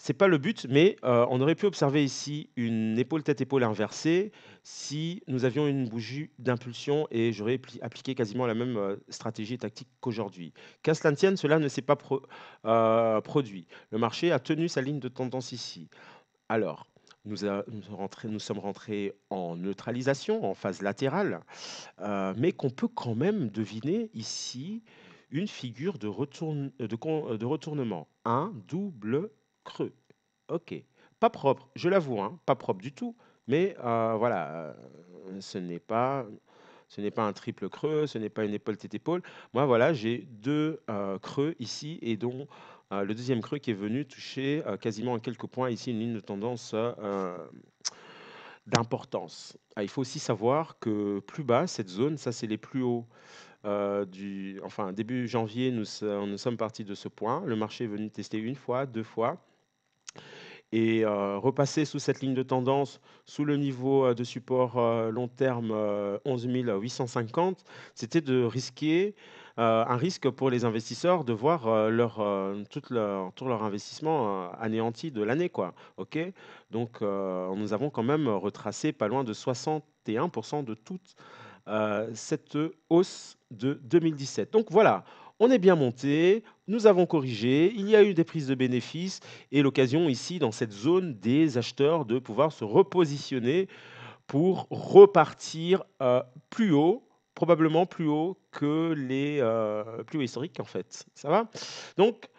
c'est pas le but, mais on aurait pu observer ici une épaule tête-épaule inversée si nous avions une bougie d'impulsion et j'aurais appliqué quasiment la même, stratégie tactique qu'aujourd'hui. Qu'à cela ne tienne, cela ne s'est pas produit. Le marché a tenu sa ligne de tendance ici. Alors, nous sommes rentrés en neutralisation, en phase latérale, mais qu'on peut quand même deviner ici une figure de retournement. Un double creux. OK. Pas propre, je l'avoue, hein, pas propre du tout, mais voilà, ce n'est pas Ce n'est pas un triple creux, ce n'est pas une épaule tête épaule. Moi, voilà, j'ai deux creux ici et dont le deuxième creux qui est venu toucher quasiment à quelques points ici une ligne de tendance d'importance. Ah, il faut aussi savoir que plus bas, cette zone, ça c'est les plus hauts enfin début janvier, nous sommes partis de ce point. Le marché est venu tester une fois, deux fois et repasser sous cette ligne de tendance, sous le niveau de support long terme 11 850, c'était de risquer un risque pour les investisseurs de voir tout leur investissement anéanti de l'année, quoi. Ok. Donc, nous avons quand même retracé pas loin de 61% de toute cette hausse de 2017. Donc voilà, on est bien monté, nous avons corrigé, il y a eu des prises de bénéfices et l'occasion ici, dans cette zone des acheteurs, de pouvoir se repositionner pour repartir plus haut, probablement plus haut que les plus haut historiques en fait. Ça va? Donc,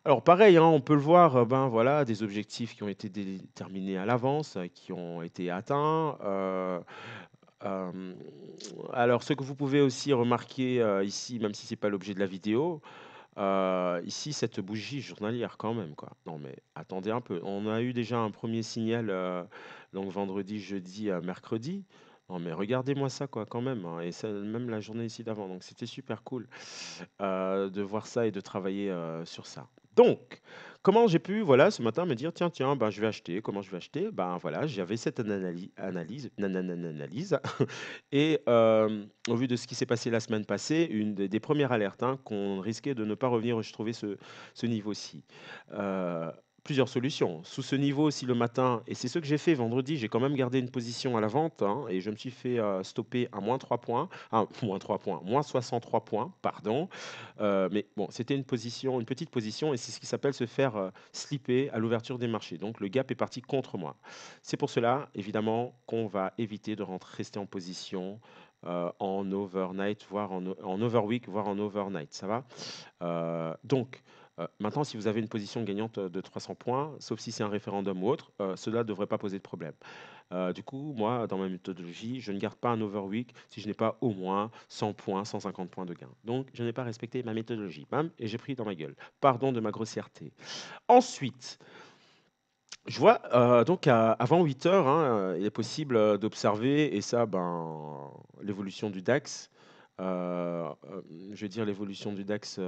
alors pareil, hein, on peut le voir, ben voilà, des objectifs qui ont été déterminés à l'avance, qui ont été atteints. Hem, alors ce que vous pouvez aussi remarquer, ici, même si c'est pas l'objet de la vidéo, ici cette bougie journalière quand même quoi. Non mais attendez un peu, on a eu déjà un premier signal, donc vendredi, jeudi, mercredi. Non mais regardez-moi ça quoi quand même, hein, et ça même la journée ici d'avant, donc c'était super cool, de voir ça et de travailler, sur ça. Donc, comment j'ai pu, voilà, ce matin me dire: «Tiens, tiens, ben, je vais acheter». Comment je vais acheter? Ben, voilà, j'avais cette analyse et au vu de ce qui s'est passé la semaine passée, une des 1 alertes, hein, qu'on risquait de ne pas revenir retrouver ce niveau-ci. Heu, Plusieurs solutions. Sous ce niveau, si le matin et c'est ce que j'ai fait vendredi, j'ai quand même gardé une position à la vente, hein, et je me suis fait, stopper à -3 points, ah, -3 points, -63 points, pardon. Mais bon, c'était une petite position et c'est ce qui s'appelle se faire, slipper à l'ouverture des marchés. Donc le gap est parti contre moi. C'est pour cela, évidemment, qu'on va éviter de rester en position, en overnight, voire en overweek, voire en overnight, ça va? Donc, maintenant, si vous avez une position gagnante de 300 points, sauf si c'est un référendum ou autre, cela ne devrait pas poser de problème. Du coup, moi, dans ma méthodologie, je ne garde pas un overweek si je n'ai pas au moins 100 points, 150 points de gain. Donc, je n'ai pas respecté ma méthodologie. Bam, et j'ai pris dans ma gueule. Pardon de ma grossièreté. Ensuite, je vois donc avant 8 heures, hein, il est possible d'observer, et ça, ben, l'évolution du DAX, je veux dire l'évolution du DAX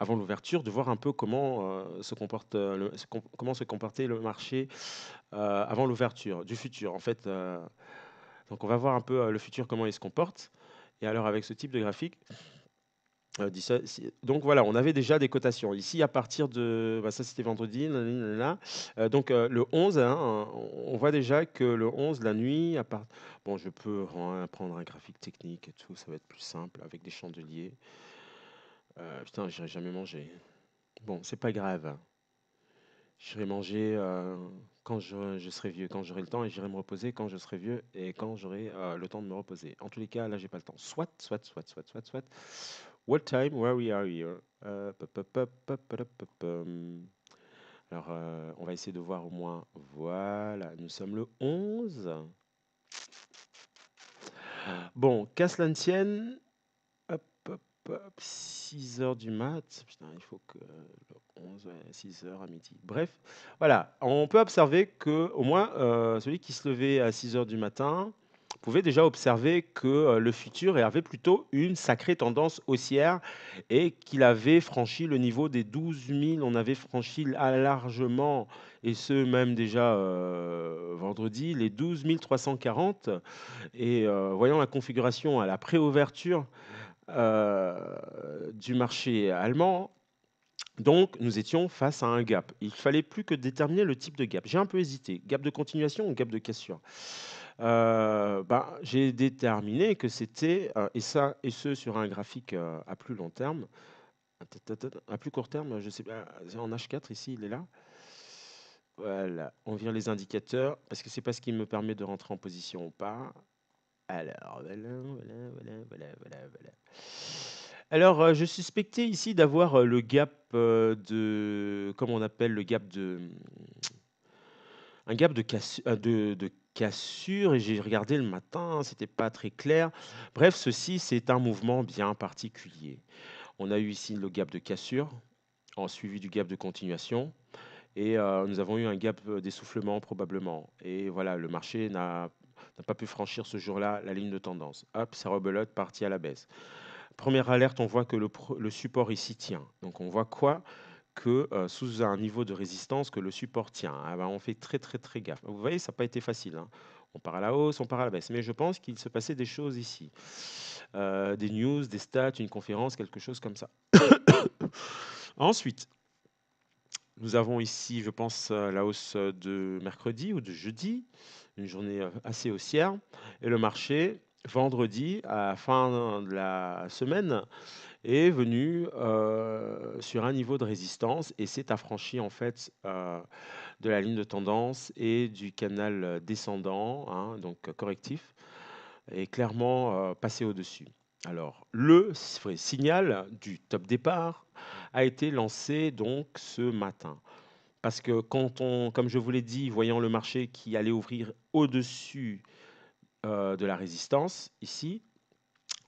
avant l'ouverture, de voir un peu comment se comporte, comment se comportait le marché avant l'ouverture du futur. En fait, donc on va voir un peu le futur, comment il se comporte. Et alors avec ce type de graphique, donc voilà, on avait déjà des cotations. Ici, à partir de, bah, ça c'était vendredi, nanana, donc le 11, hein, on voit déjà que le 11, la nuit, bon, je peux prendre un graphique technique et tout, ça va être plus simple avec des chandeliers. Putain, j'irai jamais manger. Bon, c'est pas grave. J'irai manger quand je serai vieux, quand j'aurai le temps, et j'irai me reposer quand je serai vieux et quand j'aurai le temps de me reposer. En tous les cas, là, j'ai pas le temps. Soit. What time? Where we are here? Alors, on va essayer de voir au moins. Voilà, nous sommes le 11. Bon, qu'à cela ne tienne, hop, hop, hop, 6 heures du mat. Putain, il faut que le 11, ouais, 6 heures à midi. Bref, voilà, on peut observer que au moins celui qui se levait à 6 heures du matin pouvait déjà observer que le futur avait plutôt une sacrée tendance haussière et qu'il avait franchi le niveau des 12 000. On avait franchi largement, et ce même déjà vendredi, les 12 340. Et voyant la configuration à la préouverture du marché allemand, donc nous étions face à un gap. Il fallait plus que déterminer le type de gap. J'ai un peu hésité, gap de continuation ou gap de cassure. Ben, j'ai déterminé que c'était, et ça, et ce sur un graphique à plus long terme, à plus court terme, je sais pas, c'est en H4 ici, il est là. Voilà, on vire les indicateurs parce que c'est pas ce qui me permet de rentrer en position ou pas. Alors, voilà. Alors, je suspectais ici d'avoir le gap de, comment on appelle le gap de, un gap de cassure et j'ai regardé le matin, c'était pas très clair. Bref, ceci, c'est un mouvement bien particulier. On a eu ici le gap de cassure, en suivi du gap de continuation. Et nous avons eu un gap d'essoufflement probablement. Et voilà, le marché n'a pas pu franchir ce jour-là la ligne de tendance. Hop, ça rebelote, parti à la baisse. Première alerte, on voit que le support ici tient. Donc on voit quoi? Que sous un niveau de résistance, que le support tient. Ah ben, on fait très très très gaffe. Vous voyez, ça n'a pas été facile, hein. On part à la hausse, on part à la baisse. Mais je pense qu'il se passait des choses ici. Des news, des stats, une conférence, quelque chose comme ça. Ensuite, nous avons ici, je pense, la hausse de mercredi ou de jeudi, une journée assez haussière. Et le marché, vendredi, à la fin de la semaine, est venu sur un niveau de résistance et s'est affranchi en fait de la ligne de tendance et du canal descendant, hein, donc correctif, et clairement passé au-dessus. Alors, le signal du top départ a été lancé donc ce matin. Parce que quand on, comme je vous l'ai dit, voyant le marché qui allait ouvrir au-dessus de la résistance, ici,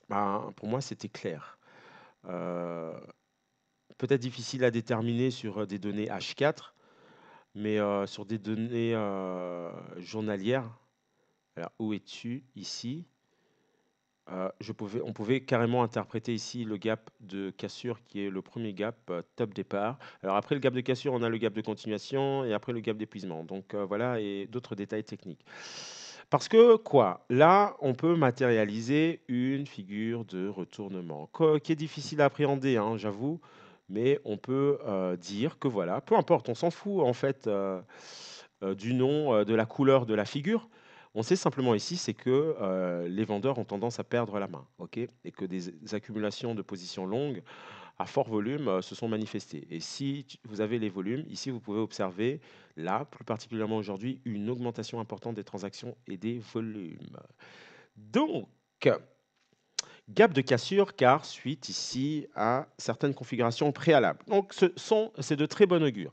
ben, pour moi, c'était clair. Euh, Peut-être difficile à déterminer sur des données H4, mais sur des données journalières, alors où es-tu ici? On pouvait carrément interpréter ici le gap de cassure qui est le premier gap top départ. Alors après le gap de cassure, on a le gap de continuation et après le gap d'épuisement. Donc voilà, et d'autres détails techniques. Parce que quoi? Là, on peut matérialiser une figure de retournement qui est difficile à appréhender, hein, j'avoue, mais on peut dire que voilà, peu importe, on s'en fout en fait du nom, de la couleur de la figure. On sait simplement ici, c'est que les vendeurs ont tendance à perdre la main, ok, et que des accumulations de positions longues à fort volume se sont manifestées. Et si vous avez les volumes, ici vous pouvez observer, là, plus particulièrement aujourd'hui, une augmentation importante des transactions et des volumes. Donc, gap de cassure car suite ici à certaines configurations préalables. Donc c'est de très bon augure.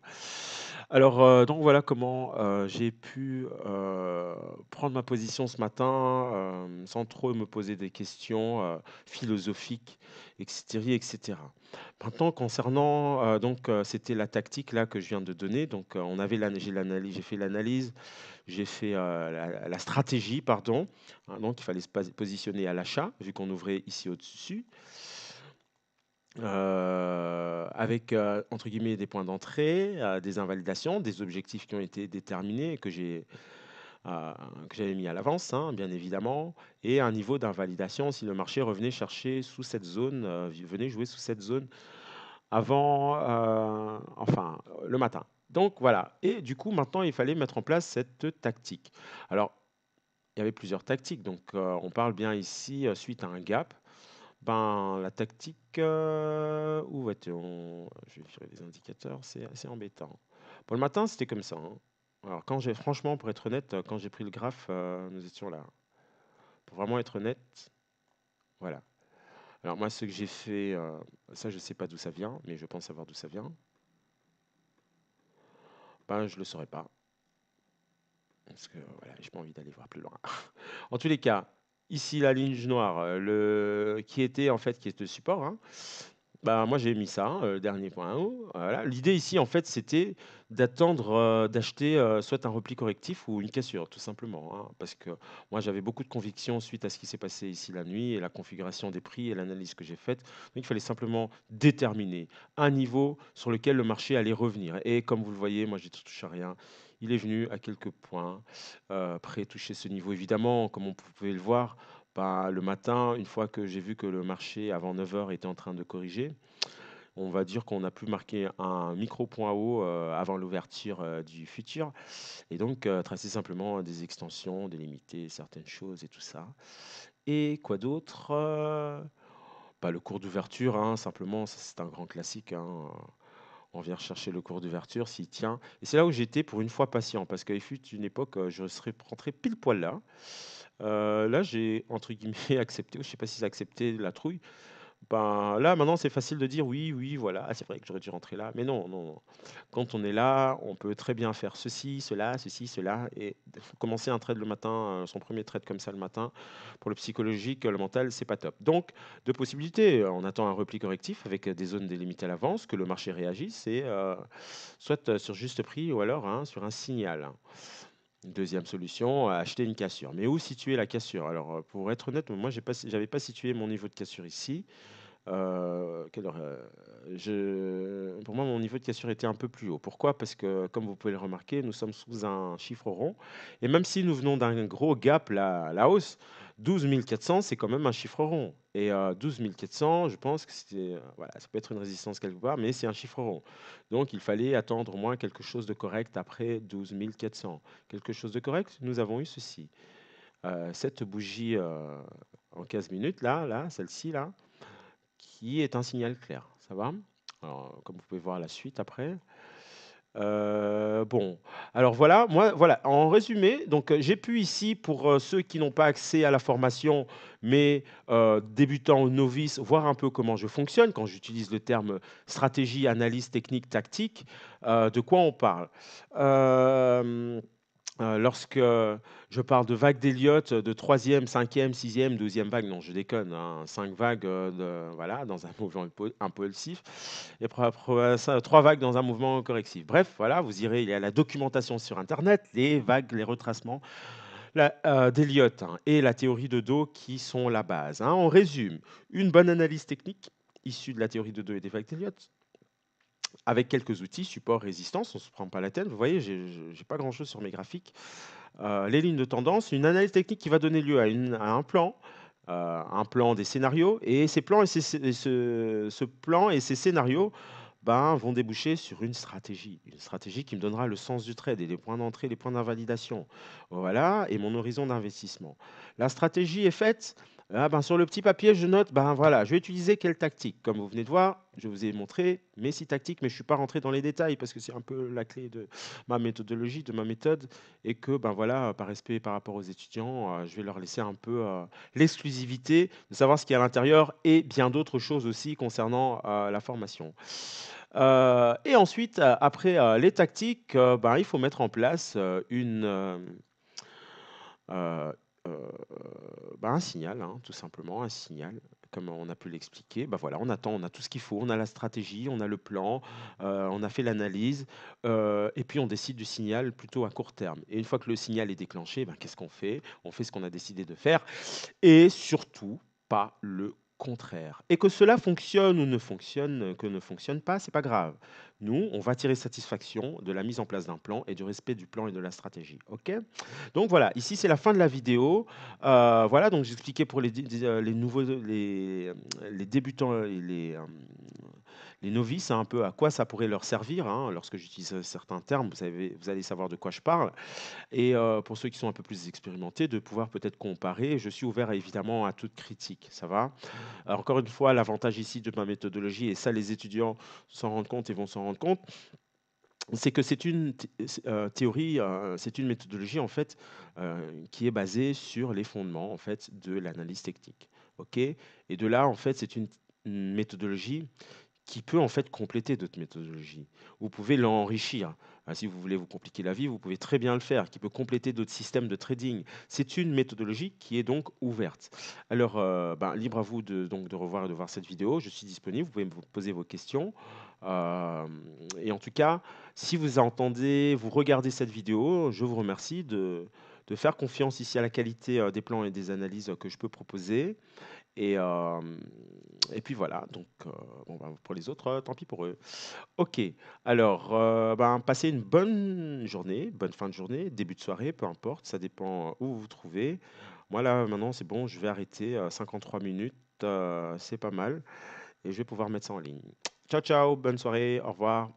Alors donc voilà comment j'ai pu prendre ma position ce matin sans trop me poser des questions philosophiques, etc., etc. Maintenant concernant donc c'était la tactique là que je viens de donner. Donc j'ai fait l'analyse, j'ai fait la stratégie, pardon. Hein, donc, il fallait se positionner à l'achat, vu qu'on ouvrait ici au-dessus, avec, entre guillemets, des points d'entrée, des invalidations, des objectifs qui ont été déterminés et que j'avais mis à l'avance, hein, bien évidemment, et un niveau d'invalidation si le marché revenait chercher sous cette zone, venait jouer sous cette zone avant, enfin, le matin. Donc voilà. Et du coup, maintenant, il fallait mettre en place cette tactique. Alors, il y avait plusieurs tactiques. Donc, on parle bien ici, suite à un gap. Ben, la tactique, où va-t-on? Je vais virer les indicateurs, c'est assez embêtant. Pour le matin, c'était comme ça, hein. Alors, franchement, pour être honnête, quand j'ai pris le graphe, nous étions là. Pour vraiment être honnête, voilà. Alors, moi, ce que j'ai fait, ça, je ne sais pas d'où ça vient, mais je pense savoir d'où ça vient. Ben, je ne le saurais pas. Parce que voilà, j'ai pas envie d'aller voir plus loin. En tous les cas, ici la ligne noire, qui était en fait qui est le support, hein. Bah, moi j'ai mis ça, hein, le dernier point haut. Voilà. L'idée ici en fait c'était d'attendre, d'acheter soit un repli correctif ou une cassure tout simplement, hein, parce que moi j'avais beaucoup de conviction suite à ce qui s'est passé ici la nuit et la configuration des prix et l'analyse que j'ai faite. Donc il fallait simplement déterminer un niveau sur lequel le marché allait revenir. Et comme vous le voyez, moi j'ai touché à rien. Il est venu à quelques points, près toucher ce niveau. Évidemment, comme on pouvait le voir, bah, le matin, une fois que j'ai vu que le marché avant 9 heures était en train de corriger, on va dire qu'on a pu marquer un micro point haut avant l'ouverture du futur et donc tracer simplement des extensions, délimiter certaines choses et tout ça. Et quoi d'autre? Bah, le cours d'ouverture, hein, simplement, ça, c'est un grand classique, hein. On vient chercher le cours d'ouverture, s'il tient. Et c'est là où j'étais pour une fois patient, parce qu'il fut une époque, je serais rentré pile poil là. Là, j'ai entre guillemets accepté, ou je sais pas si j'ai accepté la trouille, Ben, là, maintenant, c'est facile de dire oui, oui, voilà, ah, c'est vrai que j'aurais dû rentrer là. Mais non, non, non. Quand on est là, on peut très bien faire ceci, cela, et commencer un trade le matin, son premier trade comme ça le matin, pour le psychologique, le mental, c'est pas top. Donc, deux possibilités. On attend un repli correctif avec des zones délimitées à l'avance, que le marché réagisse, et soit sur juste prix ou alors hein, sur un signal. Deuxième solution, acheter une cassure. Mais où situer la cassure? Alors, pour être honnête, moi, j'avais pas situé mon niveau de cassure ici. Quelle horreur. Pour moi, mon niveau de cassure était un peu plus haut. Pourquoi? Parce que, comme vous pouvez le remarquer, nous sommes sous un chiffre rond. Et même si nous venons d'un gros gap à la hausse, 12 400, c'est quand même un chiffre rond. Et 12 400, je pense que voilà, ça peut être une résistance quelque part, mais c'est un chiffre rond. Donc, il fallait attendre au moins quelque chose de correct après 12 400. Quelque chose de correct, nous avons eu ceci. Cette bougie en 15 minutes, là, celle-ci, là, qui est un signal clair. Ça va? Alors, comme vous pouvez voir la suite après. Bon, alors voilà, moi, voilà, en résumé, donc j'ai pu ici, pour ceux qui n'ont pas accès à la formation, mais débutants ou novices, voir un peu comment je fonctionne quand j'utilise le terme stratégie, analyse, technique, tactique, de quoi on parle. Euh, Lorsque je parle de vagues d'Elliott, de troisième, cinquième, sixième, deuxième vague, non, je déconne, hein, 5 vagues voilà, dans un mouvement impulsif, et après ça, 3 vagues dans un mouvement correctif. Bref, voilà, vous irez, il y a la documentation sur Internet, les vagues, les retracements d'Elliott hein, et la théorie de dos qui sont la base. Hein. On résume, une bonne analyse technique issue de la théorie de dos et des vagues d'Elliott, avec quelques outils, support, résistance, on ne se prend pas la tête. Vous voyez, j'ai pas grand-chose sur mes graphiques. Les lignes de tendance, une analyse technique qui va donner lieu à un plan des scénarios, et ces plans et ce plan et ces scénarios ben, vont déboucher sur une stratégie qui me donnera le sens du trade et les points d'entrée, les points d'invalidation. Voilà, et mon horizon d'investissement. La stratégie est faite. Ah ben, sur le petit papier, je note, ben voilà, je vais utiliser quelle tactique. Comme vous venez de voir, je vous ai montré mes 6 tactiques, mais je ne suis pas rentré dans les détails parce que c'est un peu la clé de ma méthodologie, de ma méthode, et que ben voilà, par respect par rapport aux étudiants, je vais leur laisser un peu l'exclusivité de savoir ce qu'il y a à l'intérieur et bien d'autres choses aussi concernant la formation. Et ensuite, après les tactiques, ben, il faut mettre en place euh, euh, ben, un signal, hein, tout simplement, un signal. Comme on a pu l'expliquer, ben voilà, on attend, on a tout ce qu'il faut, on a la stratégie, on a le plan, on a fait l'analyse, et puis on décide du signal plutôt à court terme. Et une fois que le signal est déclenché, ben, qu'est-ce qu'on fait? On fait ce qu'on a décidé de faire, et surtout pas le contraire. Et que cela fonctionne ou ne fonctionne, que ne fonctionne pas, c'est pas grave. Nous, on va tirer satisfaction de la mise en place d'un plan et du respect du plan et de la stratégie. Ok? Donc voilà, ici c'est la fin de la vidéo. Voilà, donc j'expliquais pour les nouveaux, les débutants et les novices hein, un peu à quoi ça pourrait leur servir. Hein, lorsque j'utilise certains termes, vous allez savoir de quoi je parle. Et pour ceux qui sont un peu plus expérimentés, de pouvoir peut-être comparer. Je suis ouvert évidemment à toute critique, ça va? Alors, encore une fois, l'avantage ici de ma méthodologie, et ça les étudiants s'en rendent compte et vont s'en rendre compte, c'est que c'est une théorie, c'est une méthodologie en fait qui est basée sur les fondements en fait de l'analyse technique. Ok? Et de là, en fait, c'est une méthodologie qui peut en fait compléter d'autres méthodologies. Vous pouvez l'enrichir. Si vous voulez vous compliquer la vie, vous pouvez très bien le faire, qui peut compléter d'autres systèmes de trading. C'est une méthodologie qui est donc ouverte. Alors, ben, libre à vous donc, de revoir et de voir cette vidéo. Je suis disponible, vous pouvez me poser vos questions. Euh, et en tout cas, si vous entendez, vous regardez cette vidéo, je vous remercie de faire confiance ici à la qualité des plans et des analyses que je peux proposer. Et, euh, et puis voilà, donc bon, ben, pour les autres, tant pis pour eux. Ok, alors ben, passez une bonne journée, bonne fin de journée, début de soirée, peu importe, ça dépend où vous vous trouvez. Moi là, maintenant, c'est bon, je vais arrêter 53 minutes, c'est pas mal, et je vais pouvoir mettre ça en ligne. Ciao, ciao, bonne soirée, au revoir.